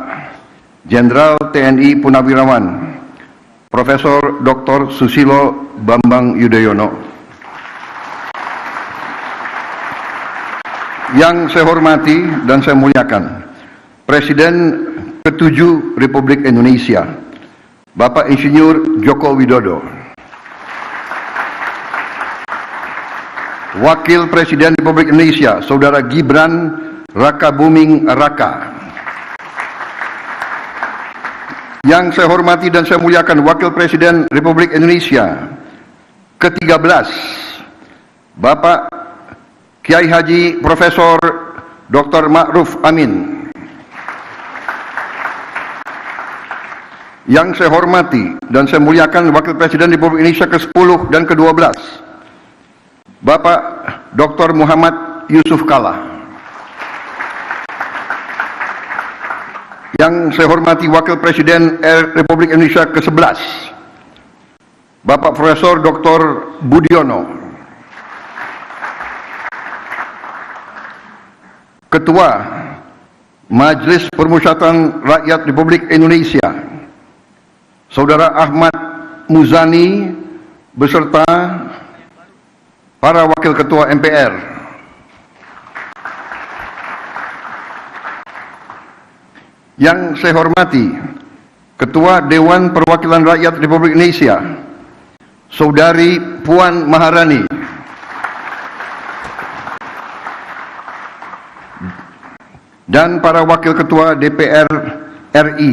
Speaker 1: Jenderal TNI Purnawirawan Profesor Dr. Susilo Bambang Yudhoyono. Yang saya hormati dan saya muliakan Presiden ke-7 Republik Indonesia, Bapak Insinyur Joko Widodo. Wakil Presiden Republik Indonesia, Saudara Gibran Rakabuming Raka. Yang saya hormati dan saya muliakan Wakil Presiden Republik Indonesia ke-13, Bapak Kiai Haji Profesor Dr. Ma'ruf Amin. Yang saya hormati dan saya muliakan Wakil Presiden Republik Indonesia ke-10 dan ke-12, Bapak Dr. Muhammad Yusuf Kala. Yang saya hormati Wakil Presiden Republik Indonesia ke-11, Bapak Profesor Dr. Budiono. Ketua Majelis Permusyawaratan Rakyat Republik Indonesia, Saudara Ahmad Muzani beserta para Wakil Ketua MPR. Yang saya hormati Ketua Dewan Perwakilan Rakyat Republik Indonesia, Saudari Puan Maharani. dan para wakil ketua DPR RI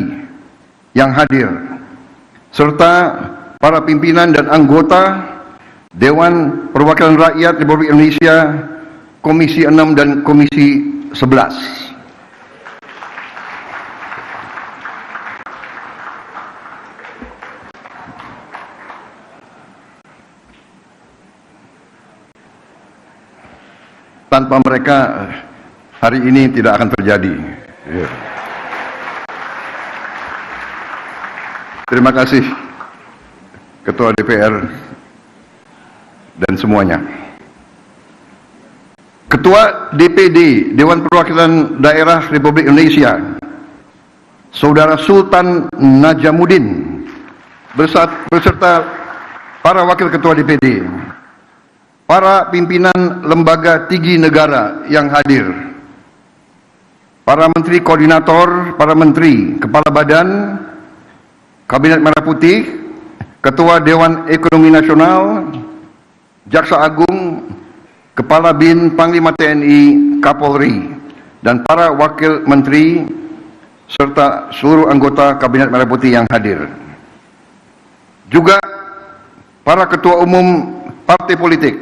Speaker 1: yang hadir, serta para pimpinan dan anggota Dewan Perwakilan Rakyat Republik Indonesia Komisi 6 dan Komisi 11. Tanpa mereka hari ini tidak akan terjadi. Terima kasih Ketua DPR dan semuanya. Ketua DPD Dewan Perwakilan Daerah Republik Indonesia Saudara Sultan Najamuddin beserta para wakil ketua DPD, para pimpinan lembaga tinggi negara yang hadir, para menteri koordinator, para menteri, kepala badan, Kabinet Merah Putih, Ketua Dewan Ekonomi Nasional, Jaksa Agung, Kepala BIN, Panglima TNI, Kapolri, dan para wakil menteri, serta seluruh anggota Kabinet Merah Putih yang hadir. Juga para ketua umum partai politik,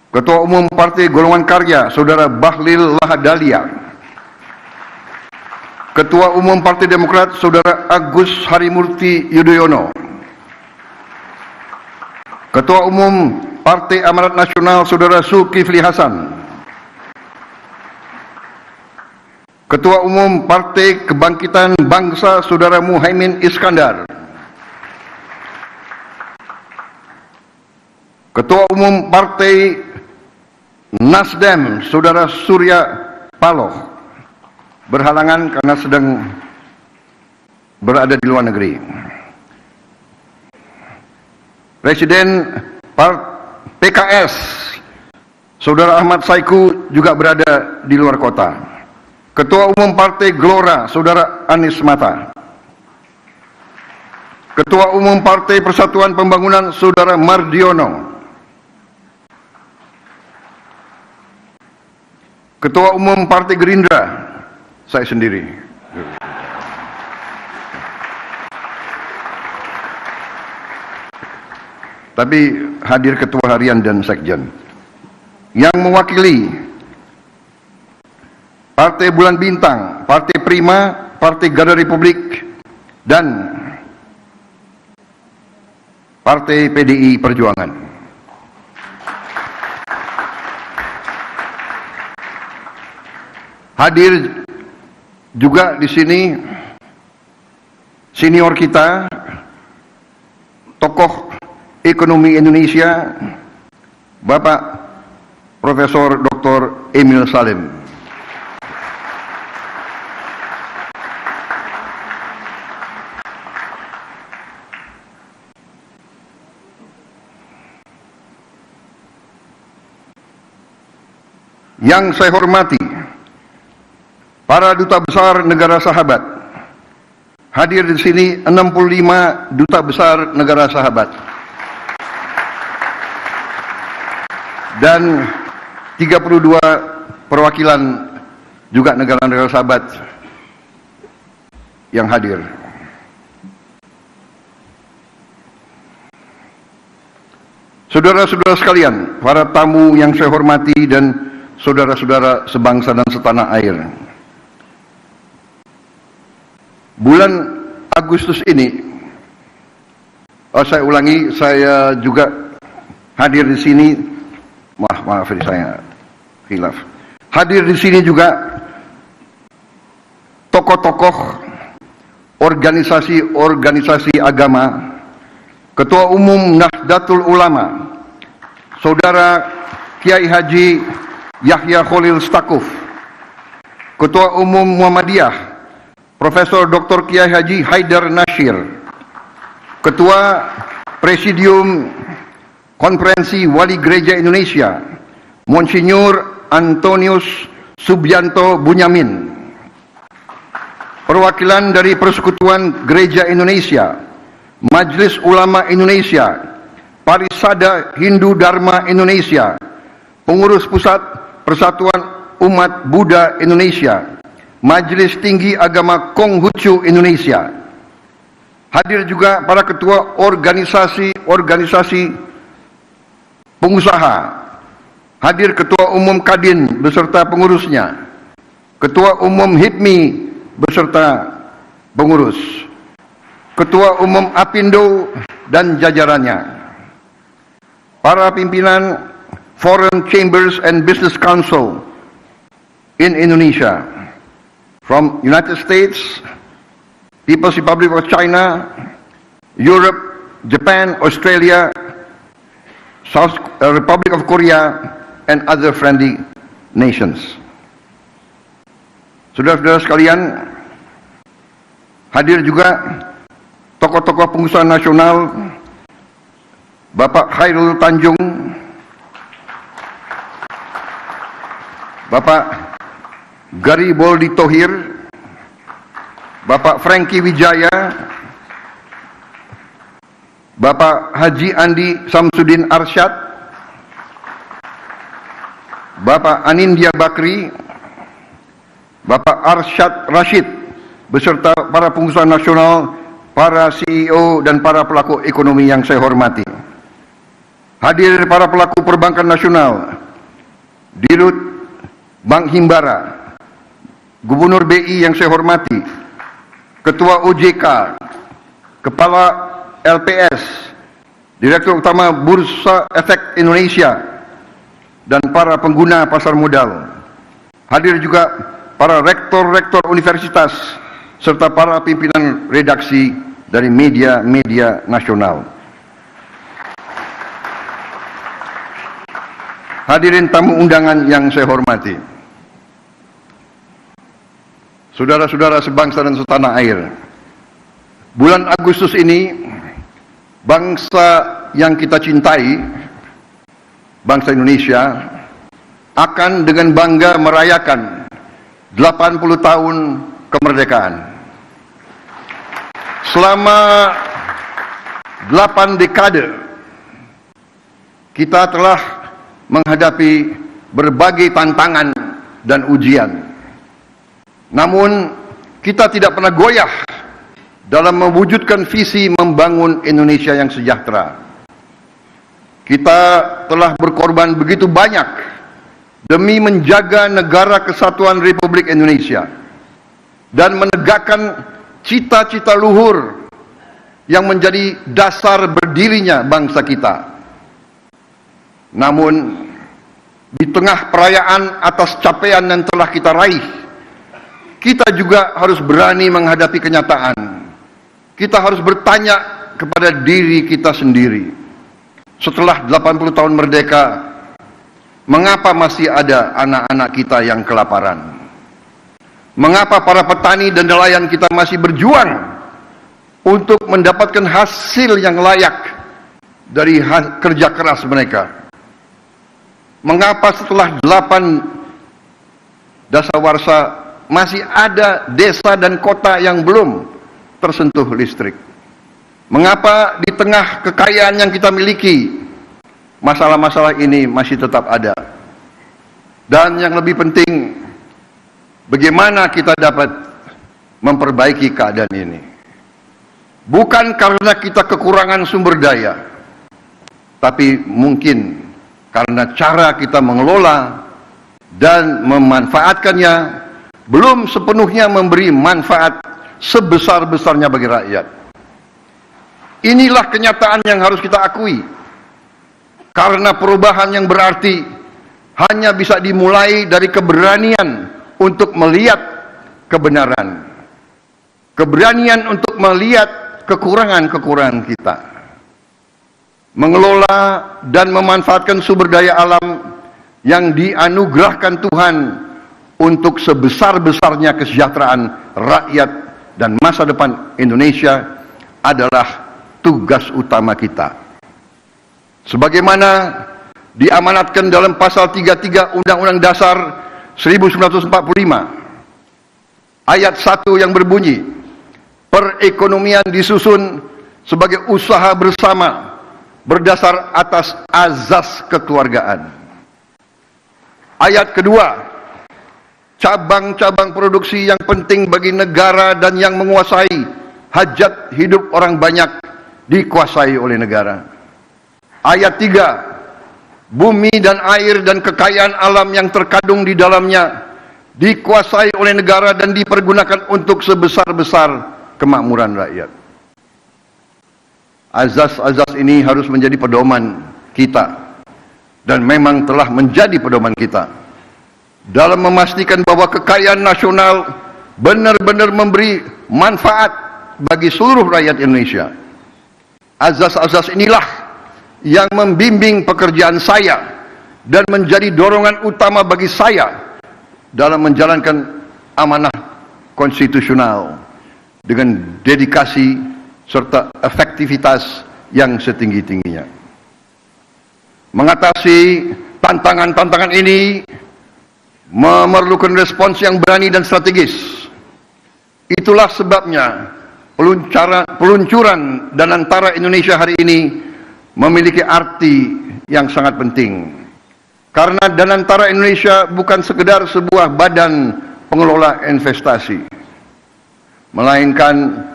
Speaker 1: Ketua Umum Partai Golongan Karya, Saudara Bahlil Lahadalia, Ketua Umum Partai Demokrat, Saudara Agus Harimurti Yudhoyono, Ketua Umum Partai Amanat Nasional, Saudara Zulkifli Hasan, Ketua Umum Partai Kebangkitan Bangsa, Saudara Muhaimin Iskandar, Ketua Umum Partai Nasdem, Saudara Surya Paloh, berhalangan karena sedang berada di luar negeri. Presiden PKS, Saudara Ahmad Saiku, juga berada di luar kota. Ketua Umum Partai Gelora, Saudara Anies Mata. Ketua Umum Partai Persatuan Pembangunan, Saudara Mardiono. Ketua Umum Partai Gerindra, saya sendiri. Tapi hadir Ketua Harian dan Sekjen. Yang mewakili Partai Bulan Bintang, Partai Prima, Partai Garda Republik, dan Partai PDI Perjuangan. Hadir juga di sini senior kita, tokoh ekonomi Indonesia, Bapak Profesor Dr. Emil Salim. Yang saya hormati para duta besar negara sahabat. Hadir di sini 65 duta besar negara sahabat. Dan 32 perwakilan juga negara-negara sahabat yang hadir. Saudara-saudara sekalian, para tamu yang saya hormati dan saudara-saudara sebangsa dan setanah air. Bulan Agustus ini, saya ulangi, saya juga hadir di sini. Maaf ini saya khilaf. Hadir di sini juga tokoh-tokoh organisasi-organisasi agama, Ketua Umum Nahdlatul Ulama, Saudara Kiai Haji Yahya Khalil Stakuf, Ketua Umum Muhammadiyah, Profesor Dr. Kiai Haji Haidar Nasir, Ketua Presidium Konferensi Wali Gereja Indonesia, Monsinyur Antonius Subianto Bunyamin, perwakilan dari Persekutuan Gereja Indonesia, Majelis Ulama Indonesia, Parisada Hindu Dharma Indonesia, Pengurus Pusat Persatuan Umat Buddha Indonesia, Majelis Tinggi Agama Konghucu Indonesia. Hadir juga para ketua organisasi pengusaha. Hadir Ketua Umum Kadin beserta pengurusnya. Ketua Umum HIPMI beserta pengurus. Ketua Umum Apindo dan jajarannya. Para pimpinan Foreign Chambers and Business Council in Indonesia, from United States, People's Republic of China, Europe, Japan, Australia, South Republic of Korea, and other friendly nations. Saudara-saudara sekalian, hadir juga tokoh-tokoh pengusaha nasional, Bapak Khairul Tanjung, Bapak Gariboldi Thohir, Bapak Franky Wijaya, Bapak Haji Andi Samsudin Arsyad, Bapak Anindya Bakri, Bapak Arsyad Rashid, beserta para pengusaha nasional, para CEO dan para pelaku ekonomi yang saya hormati. Hadir para pelaku perbankan nasional, Dirut Bank Himbara, Gubernur BI yang saya hormati, Ketua OJK, Kepala LPS, Direktur Utama Bursa Efek Indonesia, dan para pengguna pasar modal. Hadir juga para rektor-rektor universitas, serta para pimpinan redaksi dari media-media nasional. Hadirin tamu undangan yang saya hormati, saudara-saudara sebangsa dan setanah air, bulan Agustus ini, bangsa yang kita cintai, bangsa Indonesia, akan dengan bangga merayakan 80 tahun kemerdekaan. Selama 8 dekade, kita telah menghadapi berbagai tantangan dan ujian. Namun, kita tidak pernah goyah dalam mewujudkan visi membangun Indonesia yang sejahtera. Kita telah berkorban begitu banyak demi menjaga negara kesatuan Republik Indonesia dan menegakkan cita-cita luhur yang menjadi dasar berdirinya bangsa kita. Namun, di tengah perayaan atas capaian yang telah kita raih, kita juga harus berani menghadapi kenyataan. Kita harus bertanya kepada diri kita sendiri. Setelah 80 tahun merdeka, mengapa masih ada anak-anak kita yang kelaparan? Mengapa para petani dan nelayan kita masih berjuang untuk mendapatkan hasil yang layak dari kerja keras mereka? Mengapa setelah 8 dasawarsa masih ada desa dan kota yang belum tersentuh listrik? Mengapa di tengah kekayaan yang kita miliki, masalah-masalah ini masih tetap ada? Dan yang lebih penting, bagaimana kita dapat memperbaiki keadaan ini? Bukan karena kita kekurangan sumber daya, tapi mungkin karena cara kita mengelola dan memanfaatkannya belum sepenuhnya memberi manfaat sebesar-besarnya bagi rakyat. Inilah kenyataan yang harus kita akui. Karena perubahan yang berarti hanya bisa dimulai dari keberanian untuk melihat kebenaran. Keberanian untuk melihat kekurangan-kekurangan kita. Mengelola dan memanfaatkan sumber daya alam yang dianugerahkan Tuhan untuk sebesar-besarnya kesejahteraan rakyat dan masa depan Indonesia adalah tugas utama kita. Sebagaimana diamanatkan dalam pasal 33 Undang-Undang Dasar 1945 ayat 1 yang berbunyi, perekonomian disusun sebagai usaha bersama berdasar atas azas kekeluargaan. Ayat kedua, cabang-cabang produksi yang penting bagi negara dan yang menguasai hajat hidup orang banyak dikuasai oleh negara. Ayat 3, bumi dan air dan kekayaan alam yang terkandung di dalamnya dikuasai oleh negara dan dipergunakan untuk sebesar-besar kemakmuran rakyat. Azas-azas ini harus menjadi pedoman kita dan memang telah menjadi pedoman kita dalam memastikan bahwa kekayaan nasional benar-benar memberi manfaat bagi seluruh rakyat Indonesia. Azas-azas inilah yang membimbing pekerjaan saya dan menjadi dorongan utama bagi saya dalam menjalankan amanah konstitusional dengan dedikasi serta efektivitas yang setinggi-tingginya. Mengatasi tantangan-tantangan ini memerlukan respons yang berani dan strategis. Itulah sebabnya peluncuran Danantara Indonesia hari ini memiliki arti yang sangat penting. Karena Danantara Indonesia bukan sekedar sebuah badan pengelola investasi, melainkan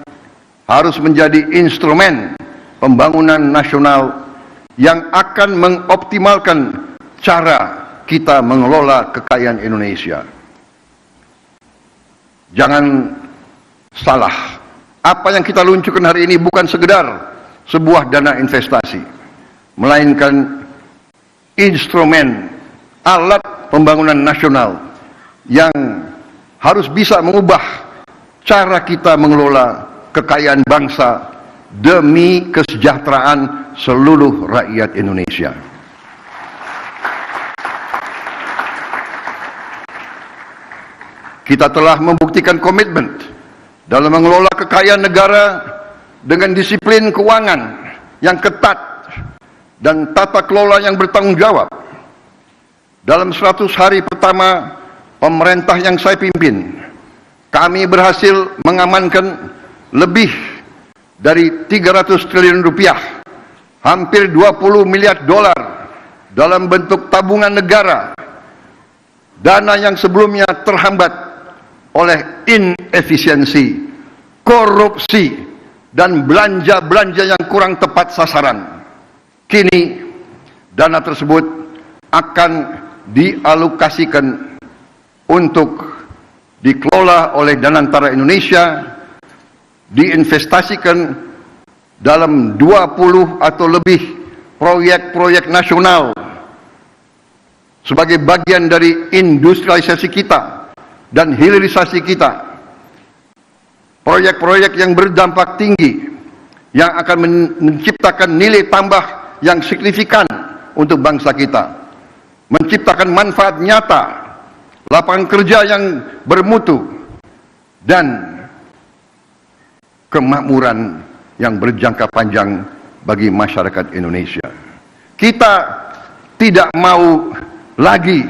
Speaker 1: harus menjadi instrumen pembangunan nasional yang akan mengoptimalkan cara kita mengelola kekayaan Indonesia. Jangan salah, apa yang kita luncurkan hari ini bukan sekedar sebuah dana investasi, melainkan instrumen alat pembangunan nasional yang harus bisa mengubah cara kita mengelola kekayaan bangsa demi kesejahteraan seluruh rakyat Indonesia. Kita telah membuktikan komitmen dalam mengelola kekayaan negara dengan disiplin keuangan yang ketat dan tata kelola yang bertanggung jawab. Dalam 100 hari pertama pemerintah yang saya pimpin, kami berhasil mengamankan lebih dari 300 triliun rupiah, hampir 20 miliar dolar dalam bentuk tabungan negara, dana yang sebelumnya terhambat oleh inefisiensi, korupsi, dan belanja-belanja yang kurang tepat sasaran. Kini dana tersebut akan dialokasikan untuk dikelola oleh Danantara Indonesia, diinvestasikan dalam 20 atau lebih proyek-proyek nasional sebagai bagian dari industrialisasi kita dan hilirisasi kita. Proyek-proyek yang berdampak tinggi yang akan menciptakan nilai tambah yang signifikan untuk bangsa kita, menciptakan manfaat nyata, lapangan kerja yang bermutu, dan kemakmuran yang berjangka panjang bagi masyarakat Indonesia. Kita tidak mau lagi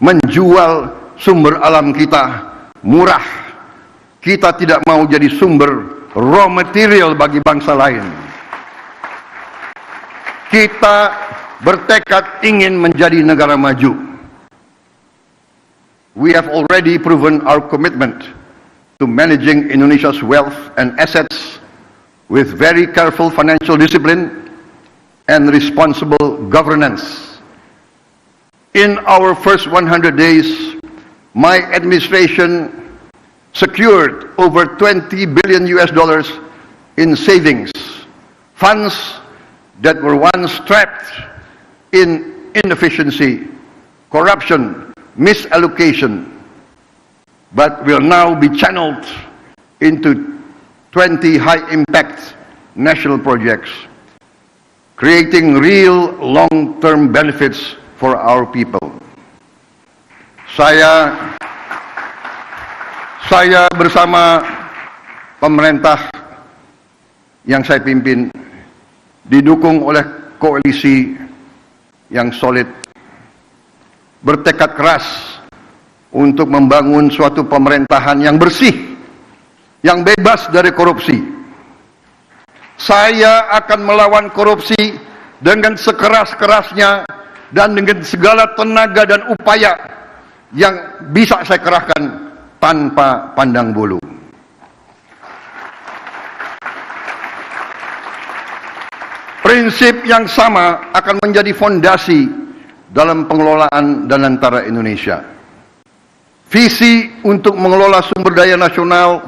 Speaker 1: menjual sumber alam kita murah. Kita tidak mau jadi sumber raw material bagi bangsa lain. Kita bertekad ingin menjadi negara maju. We have already proven our commitment to managing Indonesia's wealth and assets with very careful financial discipline and responsible governance. In our first 100 days, my administration secured over $20 billion in savings, funds that were once trapped in inefficiency, corruption, misallocation, but will now be channeled into 20 high-impact national projects, creating real long-term benefits for our people. Saya bersama pemerintah yang saya pimpin didukung oleh koalisi yang solid, bertekad keras untuk membangun suatu pemerintahan yang bersih, yang bebas dari korupsi. Saya akan melawan korupsi dengan sekeras-kerasnya dan dengan segala tenaga dan upaya yang bisa saya kerahkan tanpa pandang bulu. Prinsip yang sama akan menjadi fondasi dalam pengelolaan Danantara Indonesia. Visi untuk mengelola sumber daya nasional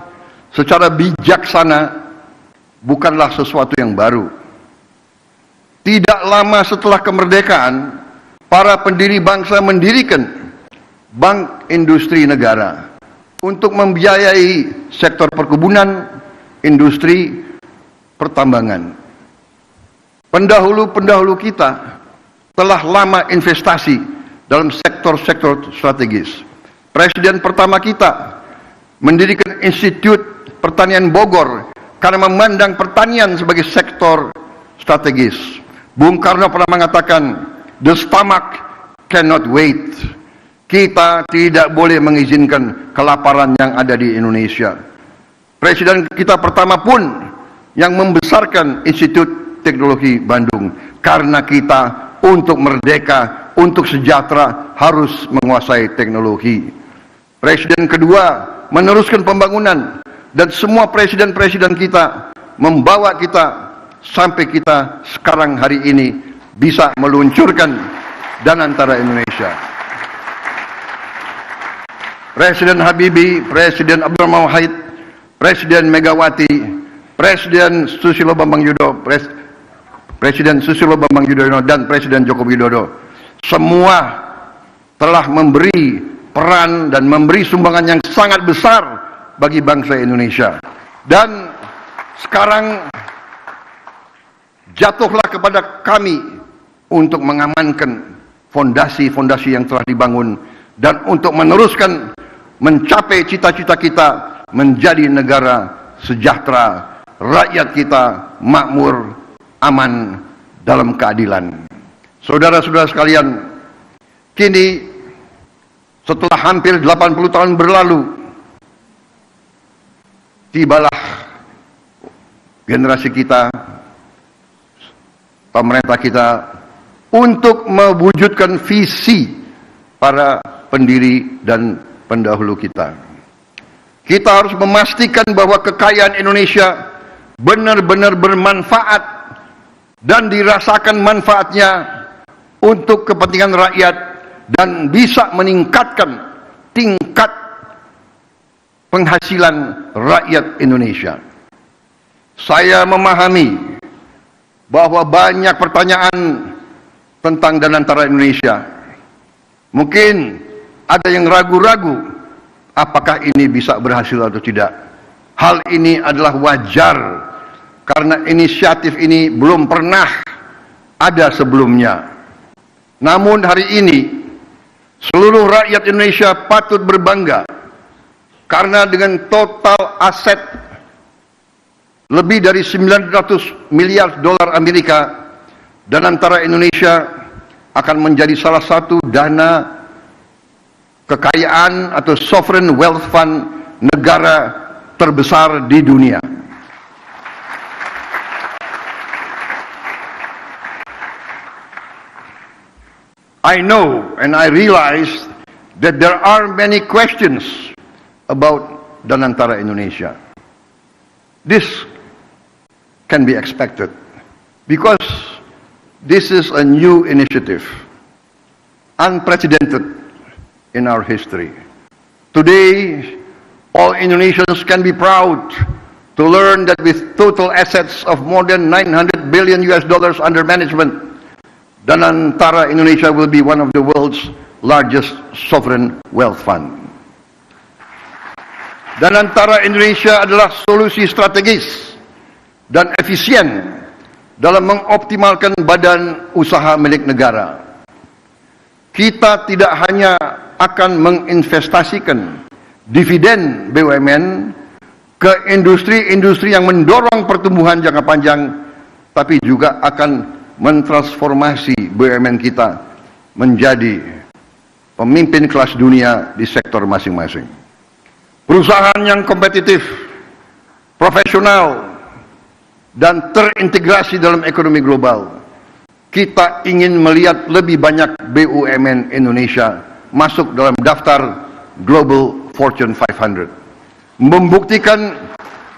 Speaker 1: secara bijaksana bukanlah sesuatu yang baru. Tidak lama setelah kemerdekaan, para pendiri bangsa mendirikan Bank Industri Negara untuk membiayai sektor perkebunan, industri, pertambangan. Pendahulu-pendahulu kita telah lama investasi dalam sektor-sektor strategis. Presiden pertama kita mendirikan Institut Pertanian Bogor karena memandang pertanian sebagai sektor strategis. Bung Karno pernah mengatakan, "The stomach cannot wait." Kita tidak boleh mengizinkan kelaparan yang ada di Indonesia. Presiden kita pertama pun yang membesarkan Institut Teknologi Bandung, karena kita untuk merdeka, untuk sejahtera harus menguasai teknologi. Presiden kedua meneruskan pembangunan, dan semua presiden-presiden kita membawa kita sampai kita sekarang hari ini bisa meluncurkan Danantara Indonesia. Presiden Habibie, Presiden Abdurrahman Wahid, Presiden Megawati, Presiden Susilo Bambang Yudhoyono, Presiden Susilo Bambang Yudhoyono dan Presiden Joko Widodo semua telah memberi peran dan memberi sumbangan yang sangat besar bagi bangsa Indonesia. Dan sekarang jatuhlah kepada kami untuk mengamankan fondasi-fondasi yang telah dibangun dan untuk meneruskan mencapai cita-cita kita menjadi negara sejahtera, rakyat kita makmur, aman dalam keadilan. Saudara-saudara sekalian, kini setelah hampir 80 tahun berlalu, tibalah generasi kita, pemerintah kita untuk mewujudkan visi para pendiri dan pendahulu kita. Kita harus memastikan bahwa kekayaan Indonesia benar-benar bermanfaat dan dirasakan manfaatnya untuk kepentingan rakyat dan bisa meningkatkan tingkat penghasilan rakyat Indonesia. Saya memahami bahwa banyak pertanyaan tentang Danantara Indonesia. Mungkin ada yang ragu-ragu apakah ini bisa berhasil atau tidak. Hal ini adalah wajar karena inisiatif ini belum pernah ada sebelumnya. Namun hari ini seluruh rakyat Indonesia patut berbangga karena dengan total aset lebih dari 900 miliar dolar Amerika, Danantara Indonesia akan menjadi salah satu dana kekayaan atau sovereign wealth fund negara terbesar di dunia. I know and I realize that there are many questions about Danantara Indonesia. This can be expected because this is a new initiative, unprecedented in our history. Today, all Indonesians can be proud to learn that with total assets of more than $900 billion under management, Danantara Indonesia will be one of the world's largest sovereign wealth fund. Danantara Indonesia adalah solusi strategis dan efisien dalam mengoptimalkan badan usaha milik negara. Kita tidak hanya akan menginvestasikan dividen BUMN ke industri-industri yang mendorong pertumbuhan jangka panjang, tapi juga akan mentransformasi BUMN kita menjadi pemimpin kelas dunia di sektor masing-masing. Perusahaan yang kompetitif, profesional, dan terintegrasi dalam ekonomi global. Kita ingin melihat lebih banyak BUMN Indonesia masuk dalam daftar Global Fortune 500. Membuktikan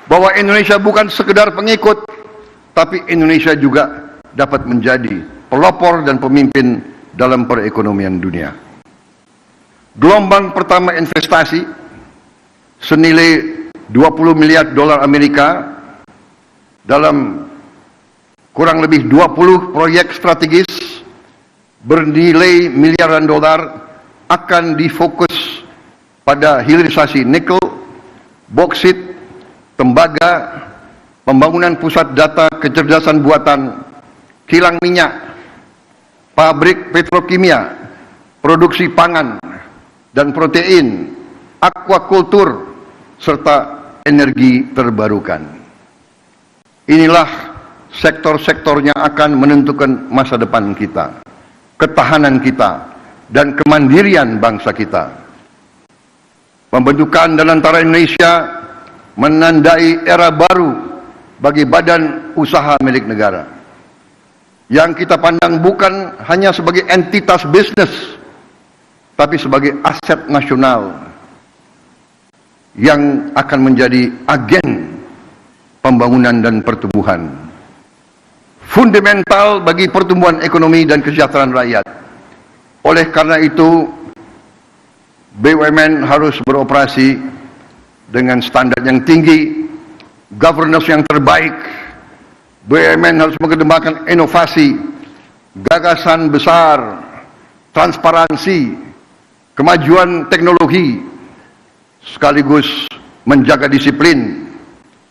Speaker 1: bahwa Indonesia bukan sekedar pengikut, tapi Indonesia juga dapat menjadi pelopor dan pemimpin dalam perekonomian dunia. Gelombang pertama investasi senilai 20 miliar dolar Amerika dalam kurang lebih 20 proyek strategis bernilai miliaran dolar akan difokus pada hilirisasi nikel, boksit, tembaga, pembangunan pusat data kecerdasan buatan, kilang minyak, pabrik petrokimia, produksi pangan dan protein, aquakultur, serta energi terbarukan. Inilah sektor-sektor yang akan menentukan masa depan kita, ketahanan kita, dan kemandirian bangsa kita. Pembentukan dan antara Indonesia menandai era baru bagi badan usaha milik negara, yang kita pandang bukan hanya sebagai entitas bisnis, tapi sebagai aset nasional yang akan menjadi agen pembangunan dan pertumbuhan, fundamental bagi pertumbuhan ekonomi dan kesejahteraan rakyat. Oleh karena itu, BUMN harus beroperasi dengan standar yang tinggi, governance yang terbaik. BUMN harus mengembangkan inovasi, gagasan besar, transparansi, kemajuan teknologi, sekaligus menjaga disiplin,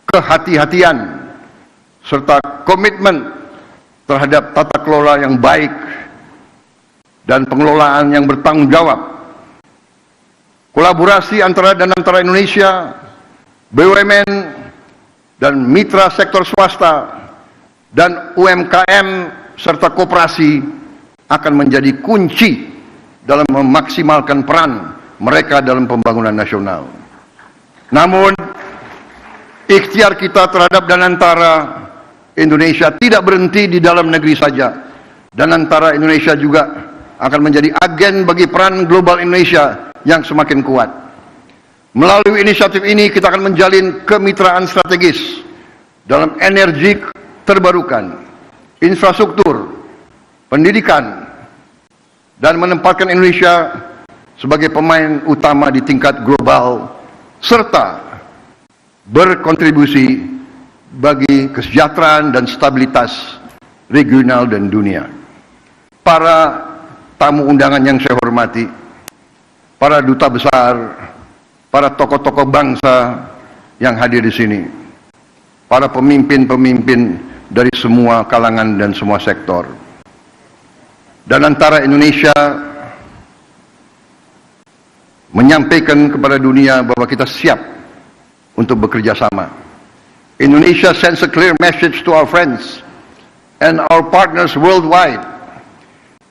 Speaker 1: kehati-hatian, serta komitmen terhadap tata kelola yang baik dan pengelolaan yang bertanggung jawab. Kolaborasi antara Indonesia, BUMN, dan mitra sektor swasta, dan UMKM serta koperasi akan menjadi kunci dalam memaksimalkan peran mereka dalam pembangunan nasional. Namun, ikhtiar kita terhadap Danantara Indonesia tidak berhenti di dalam negeri saja. Danantara Indonesia juga akan menjadi agen bagi peran global Indonesia yang semakin kuat. Melalui inisiatif ini kita akan menjalin kemitraan strategis dalam energi terbarukan, infrastruktur, pendidikan, dan menempatkan Indonesia sebagai pemain utama di tingkat global, serta berkontribusi bagi kesejahteraan dan stabilitas regional dan dunia. Para tamu undangan yang saya hormati, para duta besar, para tokoh-tokoh bangsa yang hadir di sini, para pemimpin-pemimpin dari semua kalangan dan semua sektor. Dan antara Indonesia menyampaikan kepada dunia bahwa kita siap untuk bekerja sama. Indonesia sends a clear message to our friends and our partners worldwide.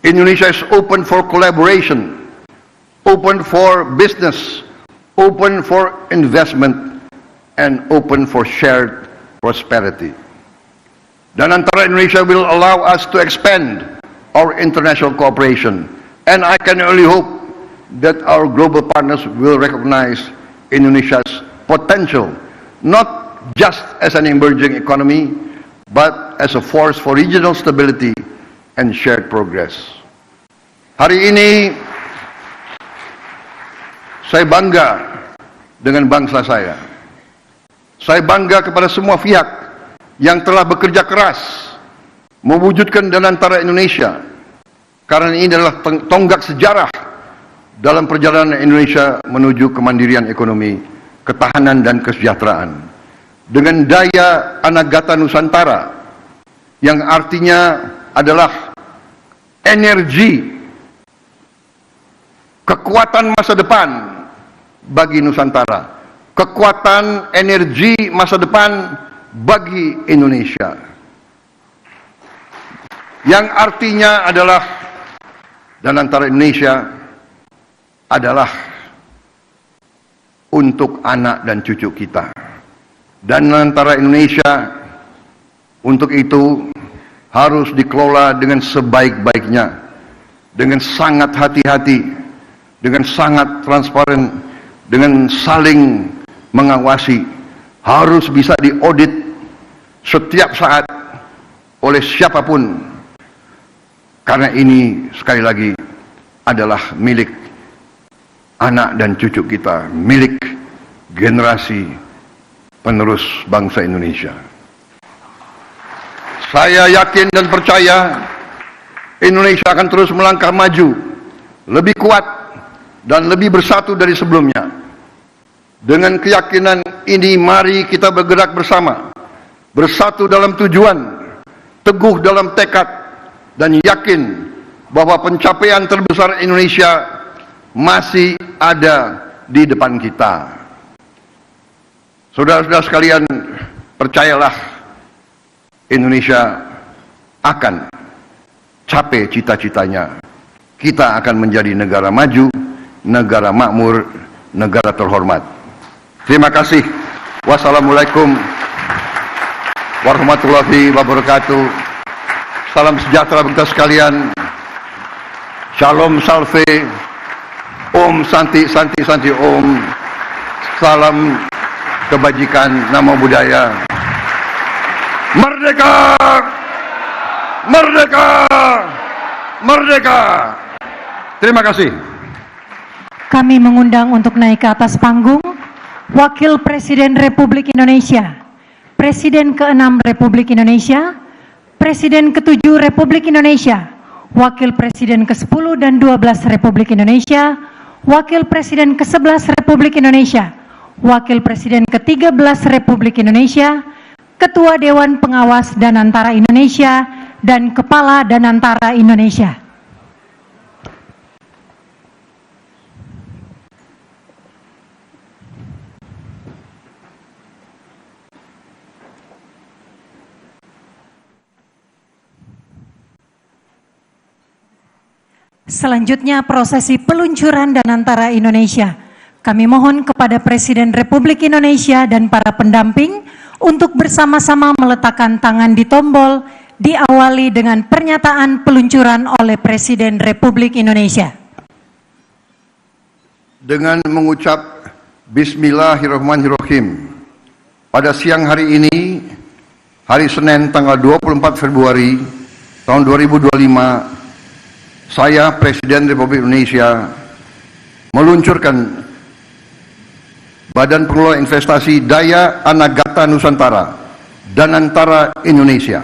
Speaker 1: Indonesia is open for collaboration, open for business, open for investment, and open for shared prosperity. Dan antara Indonesia will allow us to expand our international cooperation, and I can only hope that our global partners will recognize Indonesia's potential, not just as an emerging economy, but as a force for regional stability and shared progress. Hari ini saya bangga dengan bangsa saya. Saya bangga kepada semua pihak yang telah bekerja keras mewujudkan Danantara Indonesia, karena ini adalah tonggak sejarah dalam perjalanan Indonesia menuju kemandirian ekonomi, ketahanan dan kesejahteraan. Dengan daya Anagata Nusantara, yang artinya adalah energi, kekuatan masa depan bagi Nusantara, kekuatan energi masa depan bagi Indonesia, yang artinya adalah Danantara Indonesia adalah untuk anak dan cucu kita. Dan Danantara Indonesia untuk itu harus dikelola dengan sebaik-baiknya, dengan sangat hati-hati, dengan sangat transparan, dengan saling mengawasi, harus bisa diaudit setiap saat oleh siapapun, karena ini sekali lagi adalah milik anak dan cucu kita, milik generasi penerus bangsa Indonesia. Saya yakin dan percaya Indonesia akan terus melangkah maju, lebih kuat dan lebih bersatu dari sebelumnya. Dengan keyakinan ini, mari kita bergerak bersama, bersatu dalam tujuan, teguh dalam tekad, dan yakin bahwa pencapaian terbesar Indonesia masih ada di depan kita. Saudara-saudara sekalian, percayalah, Indonesia akan capai cita-citanya. Kita akan menjadi negara maju, negara makmur, negara terhormat. Terima kasih. Wassalamualaikum warahmatullahi wabarakatuh. Salam sejahtera bagi kita sekalian. Shalom salve. Om Santi Santi Santi Om. Salam kebajikan, namo buddhaya. Merdeka! Merdeka! Merdeka! Terima kasih.
Speaker 6: Kami mengundang untuk naik ke atas panggung Wakil Presiden Republik Indonesia, Presiden ke-6 Republik Indonesia, Presiden ke-7 Republik Indonesia, Wakil Presiden ke-10 dan 12 Republik Indonesia, Wakil Presiden ke-11 Republik Indonesia, Wakil Presiden ke-13 Republik Indonesia, Ketua Dewan Pengawas Danantara Indonesia, dan Kepala Danantara Indonesia. Selanjutnya prosesi peluncuran Danantara Indonesia. Kami mohon kepada Presiden Republik Indonesia dan para pendamping untuk bersama-sama meletakkan tangan di tombol, diawali dengan pernyataan peluncuran oleh Presiden Republik Indonesia.
Speaker 1: Dengan mengucap Bismillahirrahmanirrahim, pada siang hari ini, hari Senin tanggal 24 Februari tahun 2025, saya, Presiden Republik Indonesia, meluncurkan Badan Pengelola Investasi Daya Anagata Nusantara, Danantara Indonesia.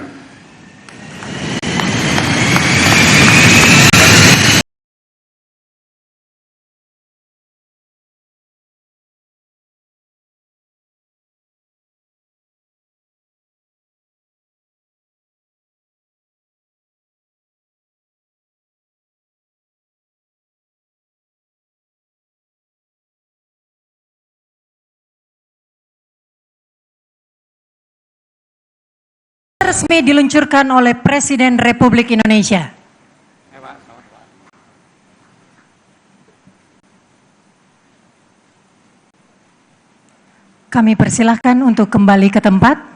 Speaker 6: Resmi diluncurkan oleh Presiden Republik Indonesia. Kami persilahkan untuk kembali ke tempat.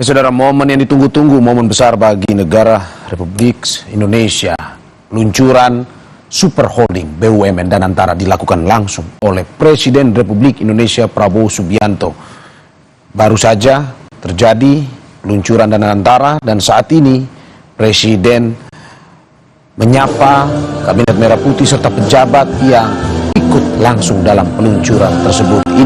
Speaker 9: Saudara, momen yang ditunggu-tunggu, momen besar bagi negara Republik Indonesia. Peluncuran Super Holding BUMN Danantara dilakukan langsung oleh Presiden Republik Indonesia Prabowo Subianto. Baru saja terjadi peluncuran Danantara dan saat ini Presiden menyapa Kabinet Merah Putih serta pejabat yang ikut langsung dalam peluncuran tersebut. Ini